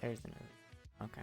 There's the node. Okay.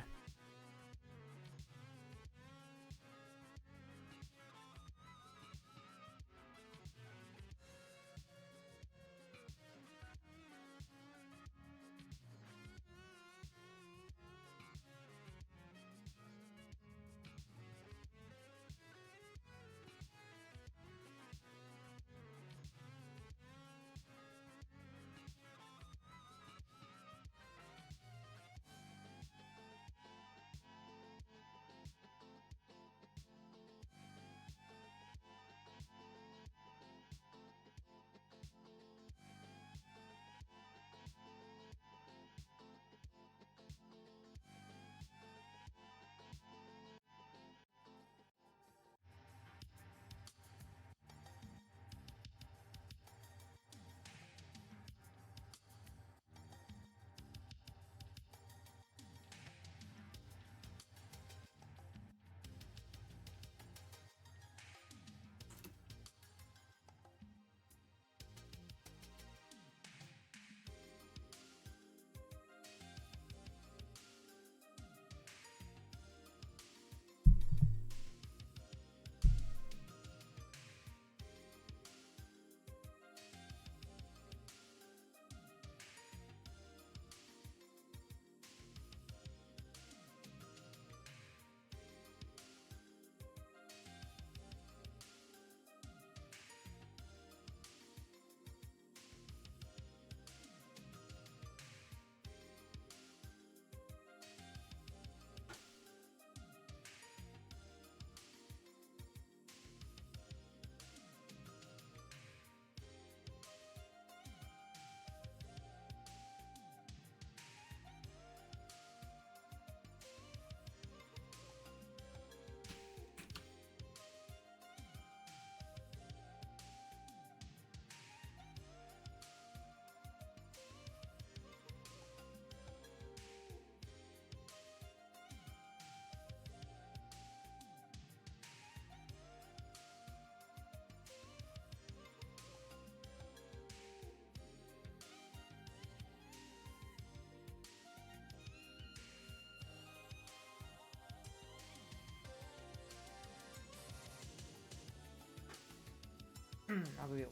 I'll be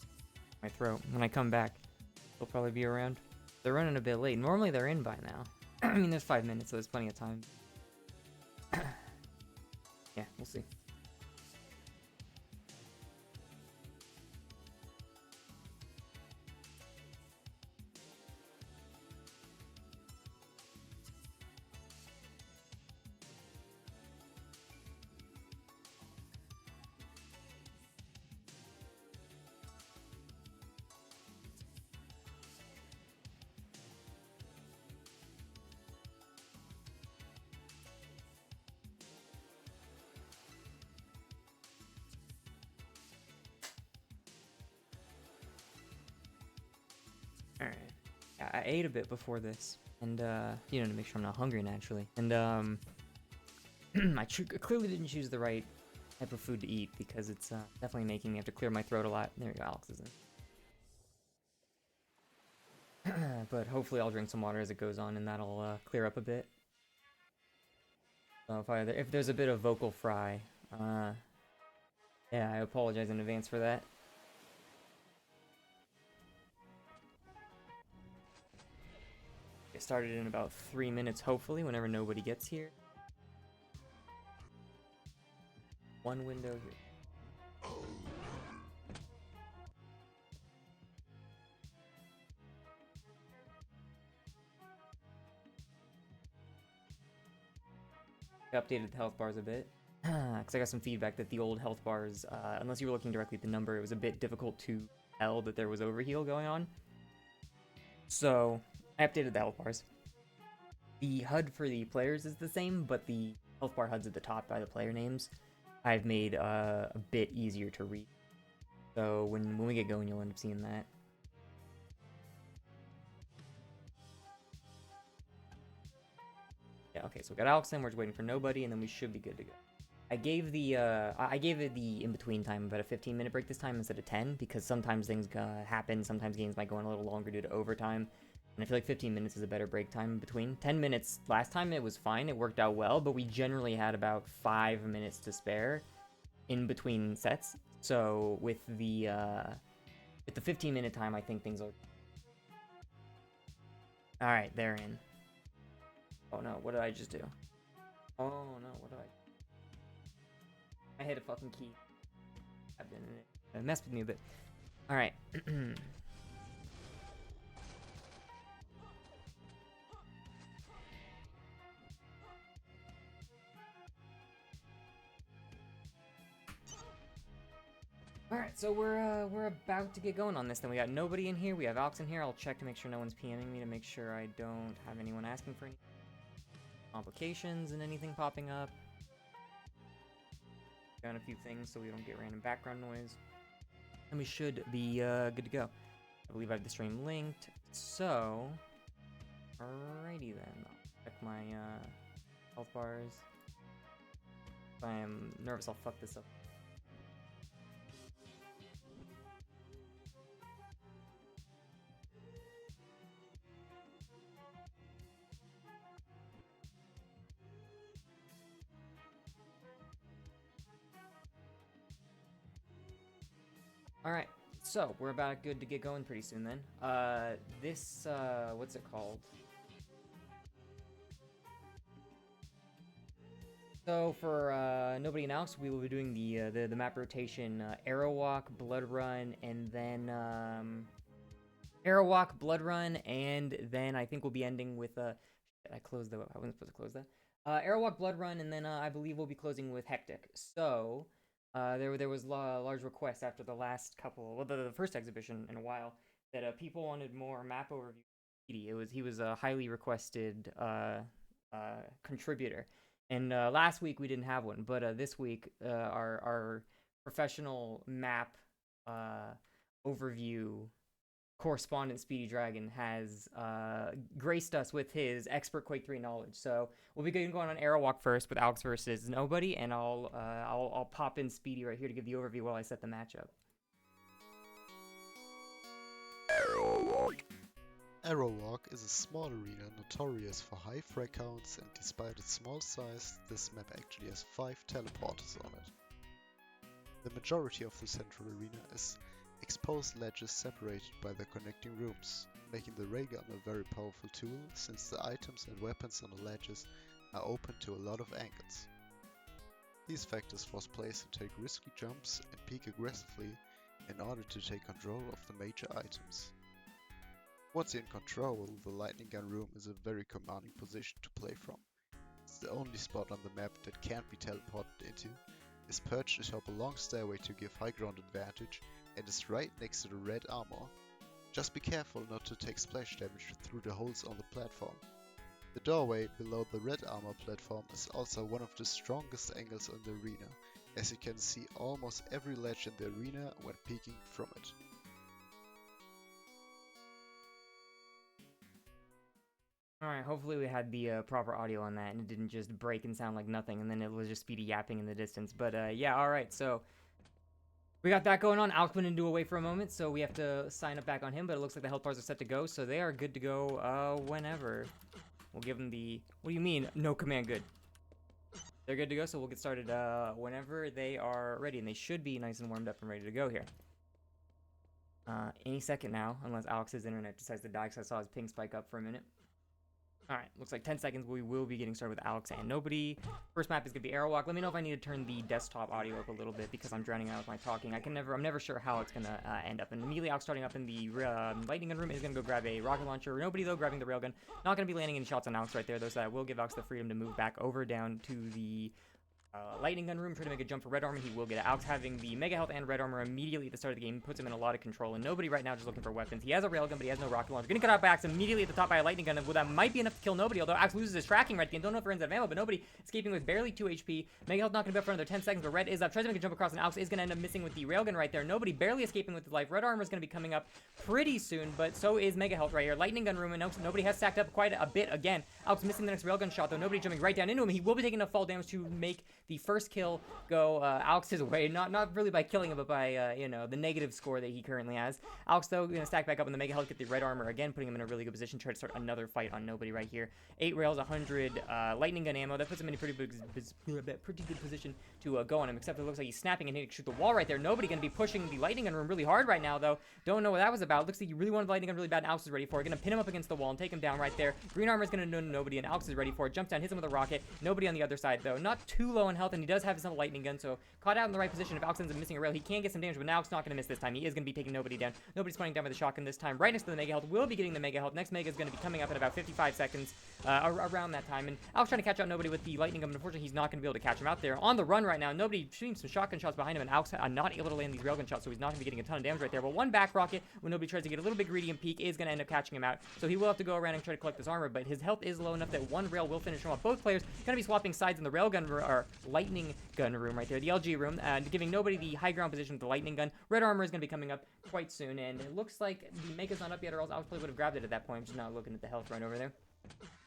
my throat when I come back. They'll probably be around. They're running a bit late. Normally they're in by now. I mean, there's 5 minutes, so there's plenty of time. Yeah, we'll see. Alright. I ate a bit before this, and, to make sure I'm not hungry naturally. And, I clearly didn't choose the right type of food to eat, because it's, definitely making me have to clear my throat a lot. There you go, Alex is in. But hopefully I'll drink some water as it goes on, and that'll, clear up a bit. So if there's a bit of vocal fry, yeah, I apologize in advance for that. Get started in about 3 minutes, hopefully, whenever nobody gets here. One window here. I updated the health bars a bit, because I got some feedback that the old health bars, unless you were looking directly at the number, it was a bit difficult to tell that there was overheal going on. So, I updated the health bars. The HUD for the players is the same, but the health bar HUDs at the top by the player names I've made a bit easier to read. So when we get going, you'll end up seeing that. Yeah, okay, so we got Alex in, we're just waiting for nobody, and then we should be good to go. I gave it the in-between time about a 15-minute break this time instead of 10, because sometimes things happen, sometimes games might go on a little longer due to overtime. And I feel like 15 minutes is a better break time in between. 10 minutes last time, it was fine. It worked out well, but we generally had about 5 minutes to spare in between sets. So with the 15-minute time, I think things are... Alright, they're in. Oh no, what did I just do? Oh no, what did I hit a fucking key. I've been in it. It messed with me a bit. Alright. Alright, so we're about to get going on this. Then we got nobody in here. We have Alex in here. I'll check to make sure no one's PMing me to make sure I don't have anyone asking for any complications and anything popping up. Got a few things so we don't get random background noise. And we should be good to go. I believe I have the stream linked. So, alrighty then. I'll check my health bars. If I am nervous, I'll fuck this up. Alright, so we're about good to get going pretty soon then. What's it called? So for Nobody and Alex, we will be doing the map rotation Aerowalk, Bloodrun, and then Aerowalk, Bloodrun, and then I think we'll be ending with I closed the... I wasn't supposed to close that. Aerowalk, Bloodrun, and then I believe we'll be closing with Hektik. So... there was large requests after the last couple, well, the first exhibition in a while, that people wanted more map overview. He was a highly requested contributor, and last week we didn't have one, but this week our professional map overview correspondent Speedy Dragon has graced us with his expert Quake3 knowledge. So we'll be going on Aerowalk first with Alex versus Nobody, and I'll pop in Speedy right here to give the overview while I set the matchup. Aerowalk. Aerowalk is a small arena notorious for high frag counts, and despite its small size, this map actually has 5 teleporters on it. The majority of the central arena is exposed ledges separated by the connecting rooms, making the railgun a very powerful tool since the items and weapons on the ledges are open to a lot of angles. These factors force players to take risky jumps and peek aggressively in order to take control of the major items. Once in control, the lightning gun room is a very commanding position to play from. It's the only spot on the map that can't be teleported into, is perched atop a long stairway to give high ground advantage, and is right next to the red armor. Just be careful not to take splash damage through the holes on the platform. The doorway below the red armor platform is also one of the strongest angles in the arena, as you can see almost every ledge in the arena when peeking from it. Alright, hopefully we had the proper audio on that and it didn't just break and sound like nothing, and then it was just Speedy yapping in the distance. But yeah, alright, so we got that going on. Alex went into away for a moment, so we have to sign up back on him, but it looks like the health bars are set to go, so they are good to go whenever. We'll give them the... What do you mean, no command good? They're good to go, so we'll get started whenever they are ready, and they should be nice and warmed up and ready to go here. Any second now, unless Alex's internet decides to die, because I saw his ping spike up for a minute. Alright, looks like 10 seconds. We will be getting started with Alex and Nobody. First map is going to be Aerowalk. Let me know if I need to turn the desktop audio up a little bit because I'm drowning out with my talking. I'm never sure how it's going to end up. And immediately Alex starting up in the lightning gun room is going to go grab a rocket launcher. Nobody, though, grabbing the railgun. Not going to be landing any shots on Alex right there, though, so that will give Alex the freedom to move back over down to the lightning gun room, try to make a jump for red armor. He will get it. Alex having the mega health and red armor immediately at the start of the game puts him in a lot of control, and Nobody right now just looking for weapons. He has a railgun, but he has no rocket launcher. Getting cut out by Alex immediately at the top by a lightning gun. Well, that might be enough to kill Nobody, although Alex loses his tracking right at the end. Don't know if he runs out of ammo, but Nobody escaping with barely 2 HP. Mega health not going to be up for another 10 seconds, but red is up. Tries to make a jump across, and Alex is going to end up missing with the railgun right there. Nobody barely escaping with his life. Red armor is going to be coming up pretty soon, but so is mega health right here. Lightning gun room, and Nobody has stacked up quite a bit again. Alex missing the next railgun shot, though. Nobody jumping right down into him. He will be taking enough fall damage to make the first kill go Alex's way, not really by killing him, but by, you know, the negative score that he currently has. Alex, though, going to stack back up in the Mega Health, get the red armor again, putting him in a really good position, try to start another fight on Nobody right here. 8 rails, 100 lightning gun ammo. That puts him in a pretty good position to go on him, except it looks like he's snapping and hitting shoot the wall right there. Nobody going to be pushing the lightning gun room really hard right now, though. Don't know what that was about. Looks like he really wanted the lightning gun really bad, and Alex is ready for it. Going to pin him up against the wall and take him down right there. Green armor is going to know Nobody, and Alex is ready for it. Jumps down, hits him with a rocket. Nobody on the other side, though. Not too low in health, and he does have his own lightning gun, so caught out in the right position. If Alex ends up missing a rail, he can get some damage, but now Alex not going to miss this time. He is going to be taking Nobody down. Nobody's pointing down with the shotgun this time. Right next to the Mega Health. Will be getting the Mega Health. Next Mega is going to be coming up in about 55 seconds, around that time. And Alex trying to catch out Nobody with the lightning gun, but unfortunately he's not going to be able to catch him out there. On the run right now, Nobody shooting some shotgun shots behind him, and Alex not able to land these railgun shots, so he's not going to be getting a ton of damage right there. But one back rocket, when Nobody tries to get a little bit greedy and peek, is going to end up catching him out. So he will have to go around and try to collect this armor, but his health is low enough that one rail will finish him off. Both players going to be swapping sides in the railgun or lightning gun room right there, the LG room, and giving Nobody the high ground position with the lightning gun. Red armor is going to be coming up quite soon, and it looks like the Mega's not up yet, or else Alex probably would have grabbed it at that point. I'm just not looking at the health right over there.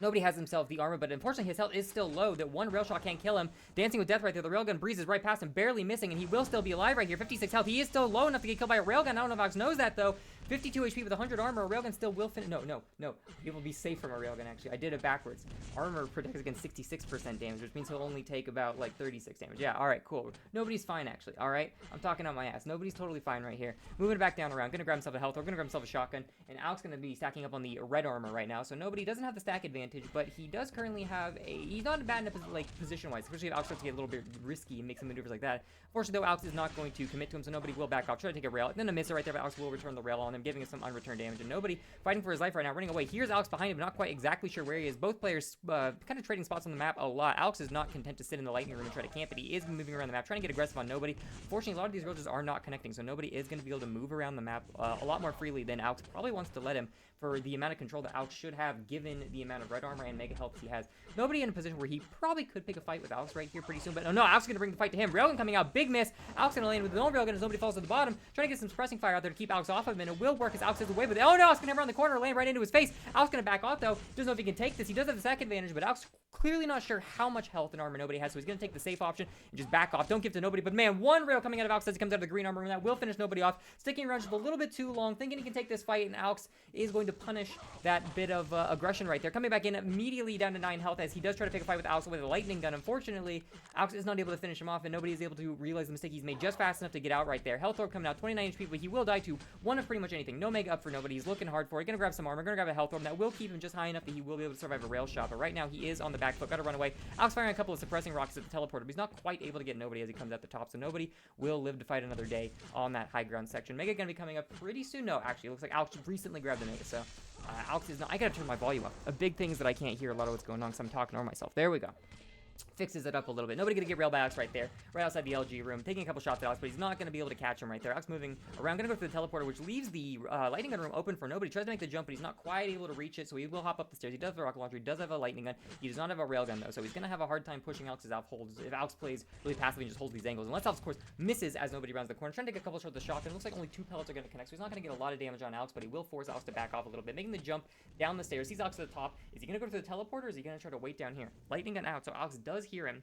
Nobody has himself the armor, but unfortunately his health is still low. That one rail shot can't kill him. Dancing with death right there. The railgun breezes right past him, barely missing, and he will still be alive right here. 56 health. He is still low enough to get killed by a railgun. I don't know if Alex knows that, though. 52 HP with 100 armor. A railgun still will finish. No. He will be safe from a railgun, actually. I did it backwards. Armor protects against 66% damage, which means he'll only take about, like, 36 damage. Yeah, alright, cool. Nobody's fine, actually, alright? I'm talking out my ass. Nobody's totally fine right here. Moving it back down around. Gonna grab himself a health. We're gonna grab himself a shotgun. And Alex gonna be stacking up on the red armor right now. So Nobody doesn't have the stack advantage, but he does currently have a... He's not bad enough, like, position-wise, especially if Alex starts to get a little bit risky and make some maneuvers like that. Fortunately, though, Alex is not going to commit to him, so Nobody will back off. Try to take a rail. Then a miss right there, but Alex will return the rail on him, giving us some unreturned damage. And Nobody fighting for his life right now, running away. Here's Alex behind him, not quite exactly sure where he is. Both players kind of trading spots on the map a lot. Alex is not content to sit in the lightning room and try to camp it. He is moving around the map, trying to get aggressive on Nobody. Fortunately, a lot of these rails are not connecting, so Nobody is going to be able to move around the map a lot more freely than Alex probably wants to let him, for the amount of control that Alex should have given the amount of red armor and mega health he has. Nobody in a position where he probably could pick a fight with Alex right here pretty soon, but no, Alex is going to bring the fight to him. Railgun coming out, big miss. Alex going to land with his own railgun as Nobody falls to the bottom, trying to get some suppressing fire out there to keep Alex off of him, and it will work as Alex is away with it. Oh no, Alex going to have around the corner, land right into his face. Alex going to back off though, doesn't know if he can take this. He does have the sack advantage, but Alex clearly not sure how much health and armor Nobody has, so he's going to take the safe option and just back off. Don't give to Nobody, but man, one rail coming out of Alex as he comes out of the green armor, and that will finish Nobody off. Sticking around just a little bit too long, thinking he can take this fight, and Alex is going to punish that bit of aggression right there. Coming back in immediately down to 9 health as he does try to pick a fight with Alex with a lightning gun. Unfortunately, Alex is not able to finish him off, and Nobody is able to realize the mistake he's made just fast enough to get out right there. Health orb coming out, 29 HP, but he will die to one of pretty much anything. No mega up for Nobody. He's looking hard for it. Gonna grab some armor, gonna grab a health orb that will keep him just high enough that he will be able to survive a rail shot, but right now he is on the back foot. Gotta run away. Alex firing a couple of suppressing rockets at the teleporter, but he's not quite able to get Nobody as he comes at the top, so Nobody will live to fight another day on that high ground section. Mega gonna be coming up pretty soon. No, actually, it looks like Alex recently grabbed the Mega, so Alex is not... I gotta turn my volume up. A big thing is that I can't hear a lot of what's going on because I'm talking over myself. There we go. Fixes it up a little bit. Nobody gonna get railed by Alex right there, right outside the LG room, taking a couple shots at Alex, but he's not gonna be able to catch him right there. Alex moving around, gonna go for the teleporter, which leaves the lightning gun room open for Nobody. Tries to make the jump, but he's not quite able to reach it, so he will hop up the stairs. He does have a rocket launcher, he does have a lightning gun, he does not have a railgun though, so he's gonna have a hard time pushing Alex's out holds if Alex plays really passively and just holds these angles. Unless Alex, of course, misses as Nobody rounds the corner, trying to take a couple shots with the shotgun. Looks like only 2 pellets are gonna connect, so he's not gonna get a lot of damage on Alex, but he will force Alex to back off a little bit, making the jump down the stairs. Sees Alex at the top. Is he gonna go to the teleporter, or is he gonna try to wait down here? Lightning gun out, so Alex does hear him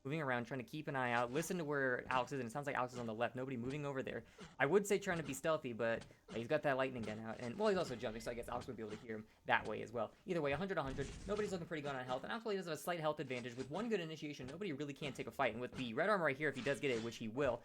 moving around, trying to keep an eye out, listen to where Alex is, and it sounds like Alex is on the left. Nobody moving over there. I would say trying to be stealthy, but he's got that lightning gun out, and well, he's also jumping, so I guess Alex would be able to hear him that way as well. Either way, 100 100. Nobody's looking pretty good on health, and Alex really does have a slight health advantage. With one good initiation, Nobody really can't take a fight, and with the red armor right here, if he does get it, which he will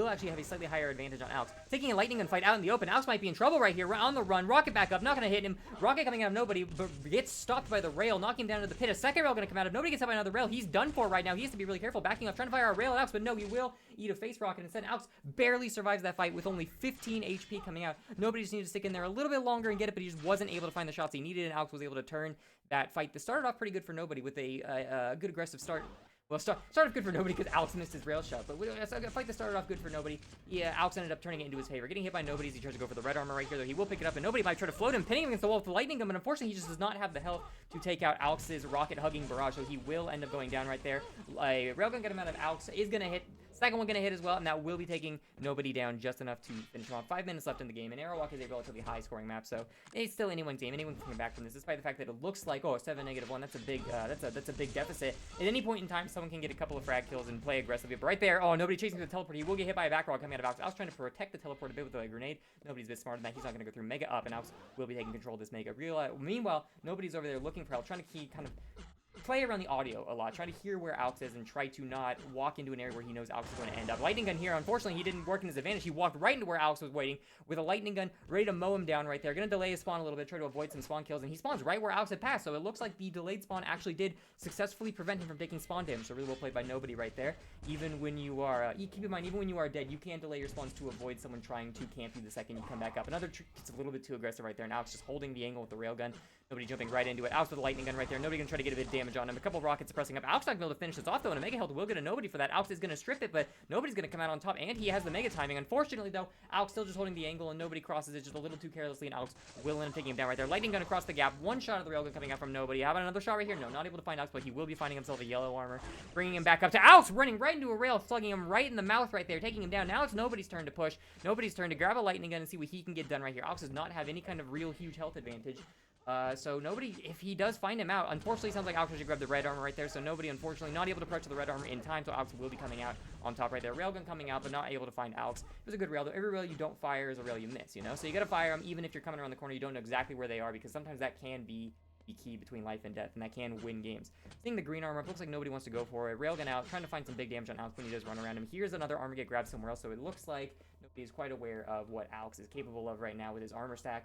actually have a slightly higher advantage on Alex. Taking a lightning gun fight out in the open, Alex might be in trouble right here, on the run. Rocket back up, not gonna hit him. Rocket coming out of Nobody, but gets stopped by the rail, knocking him down to the pit. A second rail gonna come out. If Nobody gets hit by another rail, he's done for right now. He has to be really careful, backing up, trying to fire a rail at Alex, but no, he will eat a face rocket. Instead, Alex barely survives that fight with only 15 HP coming out. Nobody just needed to stick in there a little bit longer and get it, but he just wasn't able to find the shots he needed, and Alex was able to turn that fight. This started off pretty good for Nobody with a good aggressive start. Well, started off good for Nobody because Alex missed his rail shot, but a fight that started off good for Nobody. Yeah, Alex ended up turning it into his favor. Getting hit by Nobody as he tries to go for the red armor right here, though he will pick it up, and Nobody might try to float him, pinning him against the wall with the lightning gun, but unfortunately he just does not have the health to take out Alex's rocket-hugging barrage, so he will end up going down right there. A railgun get him out of Alex is going to hit Second one gonna hit as well, and that will be taking Nobody down just enough to finish him off. 5 minutes left in the game, and Aerowalk is a relatively high-scoring map, so it's still anyone's game. Anyone can come back from this, despite the fact that it looks like, oh, a 7-1. That's a big, that's a big deficit. At any point in time, someone can get a couple of frag kills and play aggressively. But right there, oh, Nobody chasing the teleport. He will get hit by a back rock coming out of Alex. I was trying to protect the teleport a bit with a grenade. Nobody's a bit smarter than that. He's not gonna go through Mega up, and Alex will be taking control of this Mega. Meanwhile, Nobody's over there looking for help, trying to kind of play around the audio a lot, trying to hear where Alex is and try to not walk into an area where he knows Alex is going to end up. Lightning gun here, unfortunately, he didn't work in his advantage. He walked right into where Alex was waiting with a lightning gun, ready to mow him down right there. Gonna delay his spawn a little bit, try to avoid some spawn kills, and he spawns right where Alex had passed, so it looks like the delayed spawn actually did successfully prevent him from taking spawn damage, so really well played by Nobody right there. Even when you are, keep in mind, even when you are dead, you can delay your spawns to avoid someone trying to camp you the second you come back up. Another trick, it's a little bit too aggressive right there, and Alex just holding the angle with the railgun. Nobody jumping right into it. Alex with a lightning gun right there. Nobody gonna try to get a bit of damage on him. A couple of rockets pressing up. Alex not gonna be able to finish this off though, and a Mega Health will get a Nobody for that. Alex is gonna strip it, but Nobody's gonna come out on top, and he has the Mega timing. Unfortunately though, Alex still just holding the angle, and Nobody crosses it just a little too carelessly, and Alex will end up taking him down right there. Lightning gun across the gap. One shot of the railgun coming out from Nobody. How about another shot right here? No, not able to find Alex, but he will be finding himself a yellow armor, bringing him back up to Alex, running right into a rail, slugging him right in the mouth right there, taking him down. Now it's Nobody's turn to push. Nobody's turn to grab a lightning gun and see what he can get done right here. Alex does not have any kind of real huge health advantage. So Nobody, if he does find him out, unfortunately, sounds like Alex should grab the red armor right there, so Nobody, unfortunately, not able to approach the red armor in time, so Alex will be coming out on top right there. Railgun coming out, but not able to find Alex. It was a good rail, though. Every rail you don't fire is a rail you miss, you know? So you gotta fire them, even if you're coming around the corner, you don't know exactly where they are, because sometimes that can be the key between life and death, and that can win games. Seeing the green armor, it looks like Nobody wants to go for it. Railgun out, trying to find some big damage on Alex when he does run around him. Here's another armor get grabbed somewhere else, so it looks like Nobody is quite aware of what Alex is capable of right now with his armor stack.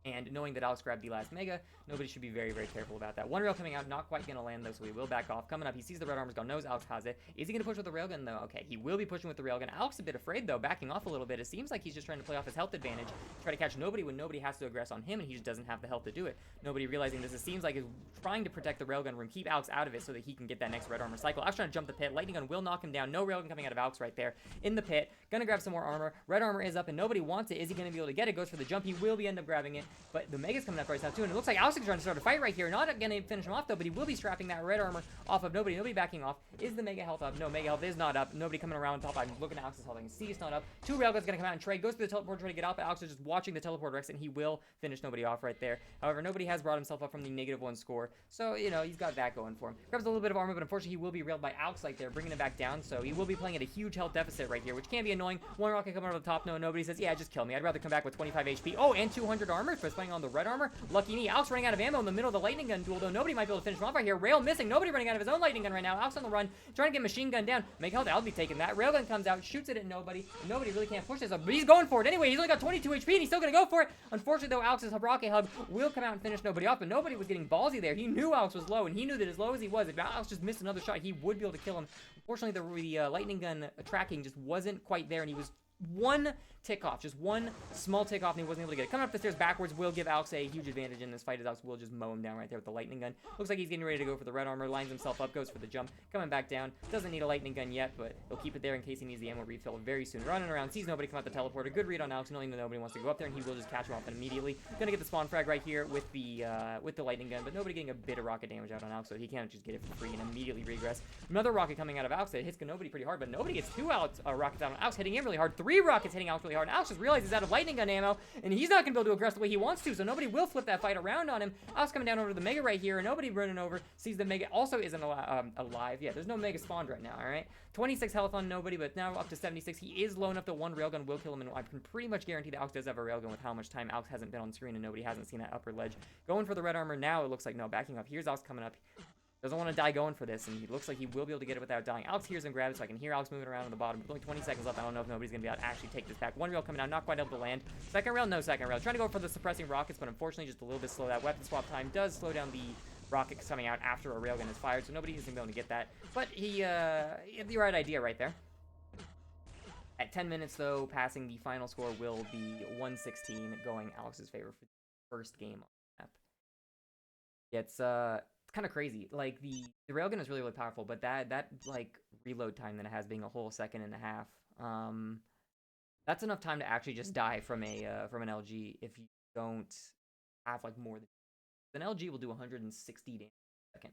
And knowing that Alex grabbed the last Mega, Nobody should be very, very careful about that. One rail coming out, not quite going to land, though, so he will back off. Coming up, he sees the red armor's gone, knows Alex has it. Is he going to push with the railgun, though? Okay, he will be pushing with the railgun. Alex a bit afraid, though, backing off a little bit. It seems like he's just trying to play off his health advantage, try to catch Nobody when Nobody has to aggress on him, and he just doesn't have the health to do it. Nobody realizing this, it seems like is trying to protect the railgun room, keep Alex out of it so that he can get that next red armor cycle. Alex trying to jump the pit. Lightning gun will knock him down. No railgun coming out of Alex right there in the pit. Gonna grab some more armor. Red armor is up, and Nobody wants it. Is he going to be able to get it? Goes for the jump. He will be end up grabbing it, but the Mega's coming up right now, too, and it looks like Alex is trying to start a fight right here. Not going to finish him off, though, but he will be strapping that red armor off of Nobody. Nobody backing off. Is the Mega health up? No, Mega health is not up. Nobody coming around top. I'm looking at Alex's health. I can see it's not up. Two railguns going to come out and trade. Goes to the teleport, trying to get out, but Alex is just watching the teleport exit, and he will finish Nobody off right there. However, Nobody has brought himself up from the -1 score, so, you know, he's got that going for him. Grabs a little bit of armor, but unfortunately, he will be railed by Alex right there, bringing him back down, so he will be playing at a huge health deficit right here, which can be annoying. One rocket coming over the top. No, Nobody says, yeah, just kill me. I'd rather come back with 25 HP. Oh, and 200 armor for playing on the red armor. Lucky me. Alex running out of ammo in the middle of the lightning gun duel, though. Nobody might be able to finish him off right here. Rail missing. Nobody running out of his own lightning gun right now. Alex on the run, trying to get machine gun down. Make health. I'll be taking that. Railgun comes out, shoots it at Nobody. And Nobody really can't push this up, but he's going for it anyway. He's only got 22 HP, and he's still gonna go for it. Unfortunately, though, Alex's rocket hug will come out and finish Nobody off, but Nobody was getting ballsy there. He knew Alex was low, and he knew that as low as he was, if Alex just missed another shot, he would be able to kill him. Unfortunately, the lightning gun tracking just wasn't quite there, and he was one tick off, just one small tick off, and he wasn't able to get it. Coming up the stairs backwards will give Alex a huge advantage in this fight, as Alex will just mow him down right there with the lightning gun. Looks like he's getting ready to go for the red armor, lines himself up, goes for the jump, coming back down. Doesn't need a lightning gun yet, but he'll keep it there in case he needs the ammo refill very soon. Running around, sees Nobody come out the teleporter. Good read on Alex, knowing that Nobody wants to go up there, and he will just catch him off immediately. Gonna get the spawn frag right here with the lightning gun, but Nobody getting a bit of rocket damage out on Alex, so he can't just get it for free and immediately regress. Another rocket coming out of Alex that hits Nobody pretty hard, but Nobody gets two rockets out on Alex, hitting him really hard. Three rockets hitting Alex really hard. And Alex just realizes out of lightning gun ammo, and he's not gonna be able to aggress the way he wants to, so Nobody will flip that fight around on him. Alex coming down over to the Mega right here, and Nobody running over, sees the Mega also isn't alive. Yeah, there's no Mega spawned right now, alright? 26 health on Nobody, but now up to 76. He is low enough that one railgun will kill him, and I can pretty much guarantee that Alex does have a railgun with how much time Alex hasn't been on screen, and Nobody hasn't seen that upper ledge. Going for the red armor now, it looks like, no, backing up. Here's Alex coming up. Doesn't want to die going for this, and he looks like he will be able to get it without dying. Alex hears and grabs it, so I can hear Alex moving around on the bottom. With only 20 seconds left, I don't know if Nobody's going to be able to actually take this back. One rail coming out, not quite able to land. Second rail, no second rail. Trying to go for the suppressing rockets, but unfortunately just a little bit slow. That weapon swap time does slow down the rockets coming out after a railgun is fired, so Nobody isn't going to get that. But he had the right idea right there. At 10 minutes, though, passing the final score will be 116, going Alex's favor for the first game on the map. It's kind of crazy. Like, the railgun is really, really powerful, but that like reload time that it has being a whole second and a half, that's enough time to actually just die from an LG if you don't have like more than an LG will do 160 damage a second,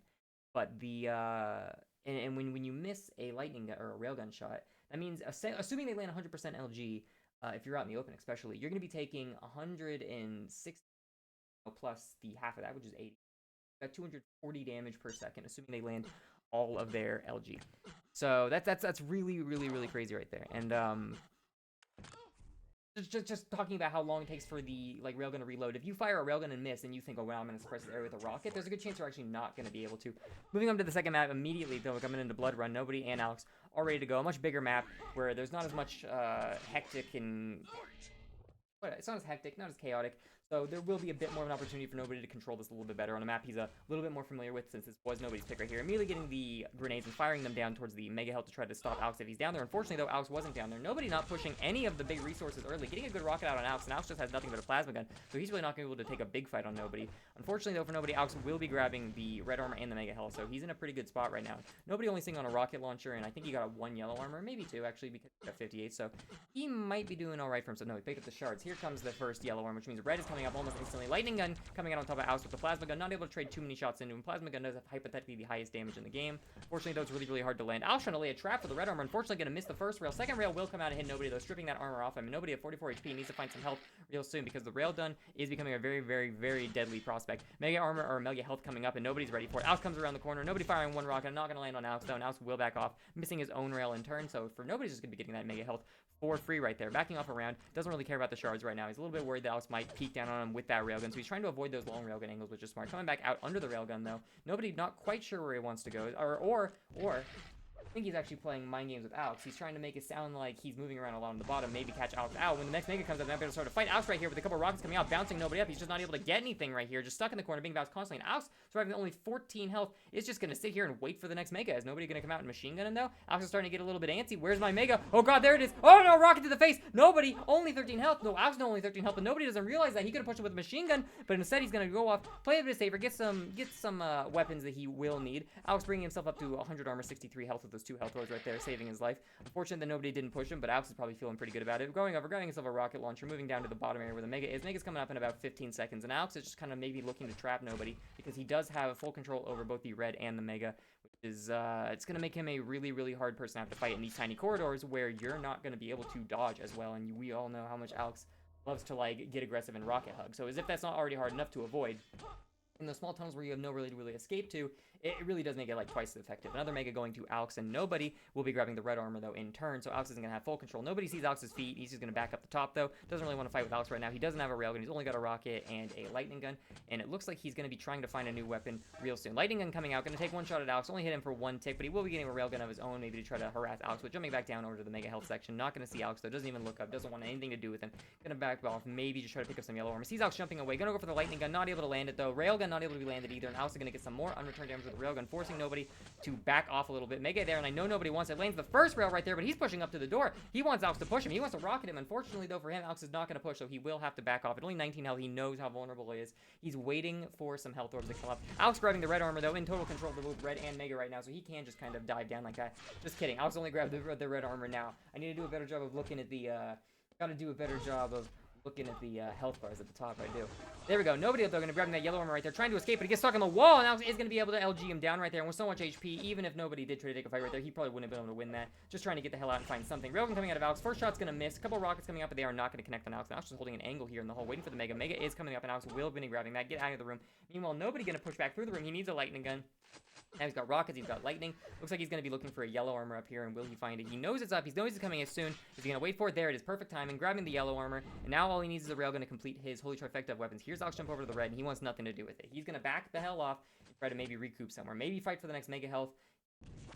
but the And when you miss a lightning gun or a railgun shot, that means assuming they land 100% LG, if you're out in the open especially, you're going to be taking 160 plus the half of that, which is 80. Got 240 damage per second, assuming they land all of their LG. So that's really, really, really crazy right there. And just talking about how long it takes for the railgun to reload. If you fire a railgun and miss, and you think, oh wow, I'm gonna suppress this area with a rocket, there's a good chance you're actually not gonna be able to. Moving on to the second map immediately, though, coming into Bloodrun, Nobody and Alex all ready to go. A much bigger map where there's not as much hectic and it's not as hectic, not as chaotic. So there will be a bit more of an opportunity for Nobody to control this a little bit better on a map he's a little bit more familiar with, since this was Nobody's pick right here. Immediately getting the grenades and firing them down towards the Mega Health to try to stop Alex if he's down there. Unfortunately, though, Alex wasn't down there. Nobody not pushing any of the big resources early. Getting a good rocket out on Alex, and Alex just has nothing but a plasma gun, so he's really not going to be able to take a big fight on Nobody. Unfortunately, though, for Nobody, Alex will be grabbing the red armor and the Mega Health, so he's in a pretty good spot right now. Nobody only sitting on a rocket launcher, and I think he got a 1 yellow armor, maybe 2, actually, because he got 58, so he might be doing all right for himself. No, he picked up the shards. Here comes the first yellow armor, which means red is coming up almost instantly. Lightning gun coming out on top of Alex with the plasma gun, not able to trade too many shots into him. Plasma gun does have hypothetically the highest damage in the game. Fortunately, though, it's really, really hard to land. Alex trying to lay a trap for the red armor. Unfortunately, going to miss the first rail. Second rail will come out and hit Nobody, though, stripping that armor off him. And Nobody at 44 HP needs to find some health real soon, because the railgun is becoming a very, very, very deadly prospect. Mega armor or Mega Health coming up, and Nobody's ready for it. Alex comes around the corner. Nobody firing one rocket. Not going to land on Alex, though, and Alex will back off, missing his own rail in turn. So for Nobody's just going to be getting that Mega Health for free right there. Backing off around. Doesn't really care about the shards right now. He's a little bit worried that Alex might peek down on him with that railgun, so he's trying to avoid those long railgun angles, which is smart. Coming back out under the railgun, though. Nobody not quite sure where he wants to go. Or I think he's actually playing mind games with Alex. He's trying to make it sound like he's moving around a lot on the bottom, maybe catch Alex out. When the next Mega comes up, they're able to start a fight. Alex right here with a couple rockets coming out, bouncing Nobody up. He's just not able to get anything right here. Just stuck in the corner, being bounced constantly. And Alex, surviving only 14 health, is just going to sit here and wait for the next Mega. Is Nobody going to come out and machine gun him, though? Alex is starting to get a little bit antsy. Where's my Mega? Oh, God, there it is. Oh, no, rocket to the face. Nobody, only 13 health. No, Alex, no, only 13 health, but Nobody doesn't realize that. He could have pushed him with a machine gun, but instead he's going to go off, play a bit safer, get some weapons that he will need. Alex bringing himself up to 100 armor, 63 health with those 2 health rolls right there, saving his life. Unfortunate that Nobody didn't push him, but Alex is probably feeling pretty good about it. Going over, grabbing himself a rocket launcher, moving down to the bottom area where the Mega is. Mega's coming up in about 15 seconds, and Alex is just kind of maybe looking to trap Nobody, because he does have full control over both the red and the Mega, which is, it's going to make him a really, really hard person to have to fight in these tiny corridors where you're not going to be able to dodge as well, and we all know how much Alex loves to, get aggressive and rocket hug. So as if that's not already hard enough to avoid, in those small tunnels where you have no really escape to, it really does make it twice as effective. Another Mega going to Alex, and Nobody will be grabbing the red armor though in turn, so Alex isn't going to have full control. Nobody sees Alex's feet. He's just going to back up the top though. Doesn't really want to fight with Alex right now. He doesn't have a railgun. He's only got a rocket and a lightning gun, and it looks like he's going to be trying to find a new weapon real soon. Lightning gun coming out, going to take one shot at Alex. Only hit him for 1 tick, but he will be getting a railgun of his own, maybe to try to harass Alex. But jumping back down over to the Mega Health section, not going to see Alex though. Doesn't even look up. Doesn't want anything to do with him. Going to back off. Maybe just try to pick up some yellow armor. Sees Alex jumping away. Going to go for the lightning gun. Not able to land it though. Railgun not able to be landed either, and Alex is going to get some more unreturned damage with the railgun, forcing Nobody to back off a little bit. Mega there, and I know Nobody wants it. Lands the first rail right there, but he's pushing up to the door. He wants Alex to push him. He wants to rocket him. Unfortunately, though, for him, Alex is not going to push, so he will have to back off. At only 19 health, he knows how vulnerable he is. He's waiting for some health orbs to come up. Alex grabbing the red armor, though, in total control of both red and Mega right now, so he can just kind of dive down like that. Just kidding. Alex only grabbed the red armor now. I need to do a better job of looking at the, gotta do a better job of looking at the health bars at the top. I do. There we go. Nobody up there going to grab that yellow armor right there, trying to escape, but he gets stuck on the wall, and Alex is going to be able to LG him down right there. And with so much HP, even if Nobody did try to take a fight right there, he probably wouldn't have been able to win that. Just trying to get the hell out and find something. Railgun coming out of Alex. First shot's going to miss. A couple rockets coming up, but they are not going to connect on Alex. Alex is holding an angle here in the hole, waiting for the Mega. Mega is coming up, and Alex will be grabbing that. Get out of the room. Meanwhile, Nobody going to push back through the room. He needs a lightning gun. Now he's got rockets, he's got lightning. Looks like he's going to be looking for a yellow armor up here, and will he find it? He knows it's up. He knows it's coming as soon. Is he going to wait for it? There it is. Perfect timing. Grabbing the yellow armor. And now all he needs is a railgun to complete his holy trifecta of weapons. Here's Alex jump over to the red, and he wants nothing to do with it. He's going to back the hell off and try to maybe recoup somewhere. Maybe fight for the next Mega Health.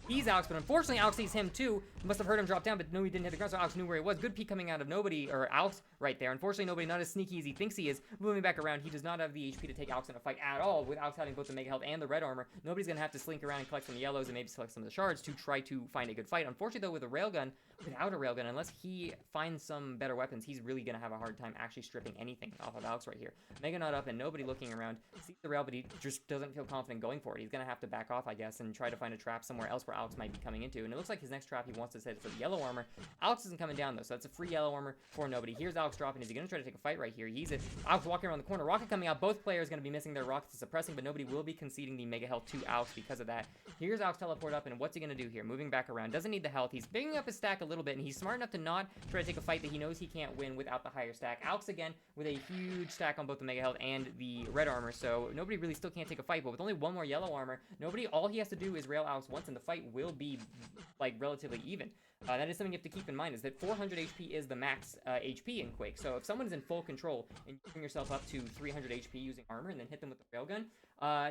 He's Alex, but unfortunately Alex sees him too. Must have heard him drop down, but no, he didn't hit the ground, so Alex knew where he was. Good peek coming out of Nobody, or Alex right there. Unfortunately, Nobody not as sneaky as he thinks he is. Moving back around, he does not have the HP to take Alex in a fight at all, with Alex having both the Mega Health and the red armor. Nobody's going to have to slink around and collect some yellows and maybe select some of the shards to try to find a good fight. Unfortunately, though, with a railgun, without a railgun, unless he finds some better weapons, he's really going to have a hard time actually stripping anything off of Alex right here. Mega not up, and Nobody looking around. Sees the rail, but he just doesn't feel confident going for it. He's going to have to back off, I guess, and try to find a trap somewhere somewhere else where Alex might be coming into. And it looks like his next trap he wants to set is for the yellow armor. Alex isn't coming down though, so that's a free yellow armor for nobody. Here's Alex dropping. Is he gonna try to take a fight right here? He's it. Alex walking around the corner. Rocket coming out. Both players gonna be missing their rockets to suppressing, but nobody will be conceding the mega health to Alex because of that. Here's Alex teleport up, and what's he gonna do here? Moving back around. Doesn't need the health. He's picking up his stack a little bit, and he's smart enough to not try to take a fight that he knows he can't win without the higher stack. Alex again with a huge stack on both the mega health and the red armor, so nobody really still can't take a fight, but with only one more yellow armor, all he has to do is rail Alex once, and the fight will be like relatively even. That is something you have to keep in mind, is that 400 HP is the max HP in Quake. So if someone is in full control and you bring yourself up to 300 HP using armor and then hit them with the railgun,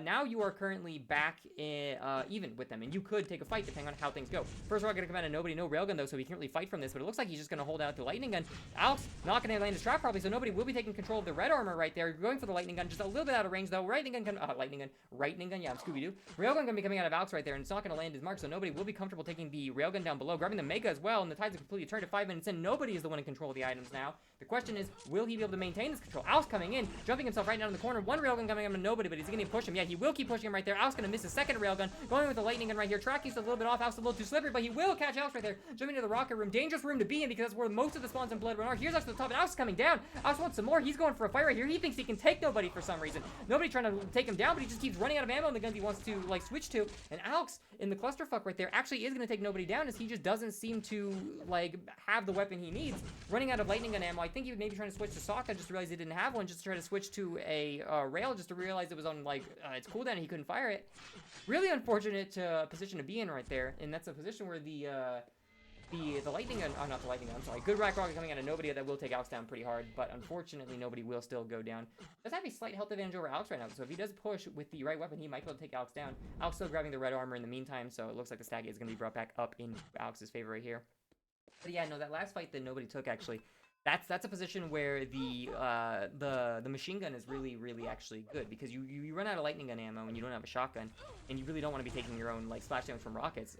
now you are currently back in, even with them, and you could take a fight depending on how things go. First of all, gonna come out of nobody, no railgun though, so he can't really fight from this, but it looks like he's just gonna hold out the lightning gun. Alex not gonna land his trap properly, so nobody will be taking control of the red armor right there. Going for the lightning gun, just a little bit out of range though. Lightning gun, yeah, I'm Scooby-Doo. Railgun gonna be coming out of Alex right there, and it's not gonna land his mark, so nobody will be comfortable taking the railgun down below, grabbing the mega as well, and the tides have completely turned to 5 minutes in. Nobody is the one in control of the items now. The question is, will he be able to maintain this control? Alex coming in, jumping himself right down in the corner. One railgun coming up to nobody, but he's gonna push him. Yeah, he will keep pushing him right there. Alex gonna miss his second railgun, going with the lightning gun right here. Tracky's a little bit off. Alex a little too slippery, but he will catch Alex right there. Jumping into the rocket room. Dangerous room to be in because that's where most of the spawns in Bloodrun are. Here's Alex to the top, and Alex coming down. Alex wants some more. He's going for a fight right here. He thinks he can take nobody for some reason. Nobody trying to take him down, but he just keeps running out of ammo on the guns he wants to like switch to. And Alex in the clusterfuck right there actually is gonna take nobody down, as he just doesn't seem to like have the weapon he needs. Running out of lightning gun ammo. I think he was maybe trying to switch to Sokka, just to realize he didn't have one, just to try to switch to a rail, just to realize it was on like its cooldown and he couldn't fire it. Really unfortunate position to be in right there, and that's a position where the lightning gun, not the lightning gun, I'm sorry, good rocket coming out of nobody that will take Alex down pretty hard, but unfortunately nobody will still go down. Does have a slight health advantage over Alex right now, so if he does push with the right weapon, he might be able to take Alex down. Alex still grabbing the red armor in the meantime, so it looks like the stack is going to be brought back up in Alex's favor right here. But yeah, no, that last fight that nobody took actually, that's a position where the machine gun is really actually good, because you run out of lightning gun ammo and you don't have a shotgun, and you really don't want to be taking your own like splash damage from rockets.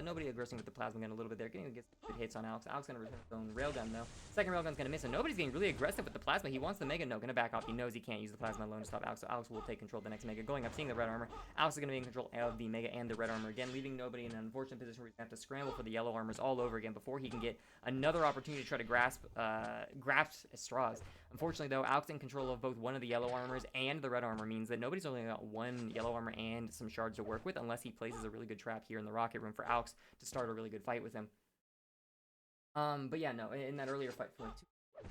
Nobody aggressing with the plasma gun a little bit there, getting good hits on Alex. Alex gonna return his own railgun though. Second railgun's gonna miss, and nobody's getting really aggressive with the plasma. He wants the mega, no, gonna back off. He knows he can't use the plasma alone to stop Alex, so Alex will take control of the next mega. Going up, seeing the red armor, Alex is gonna be in control of the mega and the red armor again, leaving nobody in an unfortunate position where he's gonna have to scramble for the yellow armors all over again before he can get another opportunity to try to grasp straws. Unfortunately though, Alex in control of both one of the yellow armors and the red armor means that nobody's only got one yellow armor and some shards to work with, unless he places a really good trap here in the rocket room for Alex to start a really good fight with him. But yeah, no, in that earlier fight for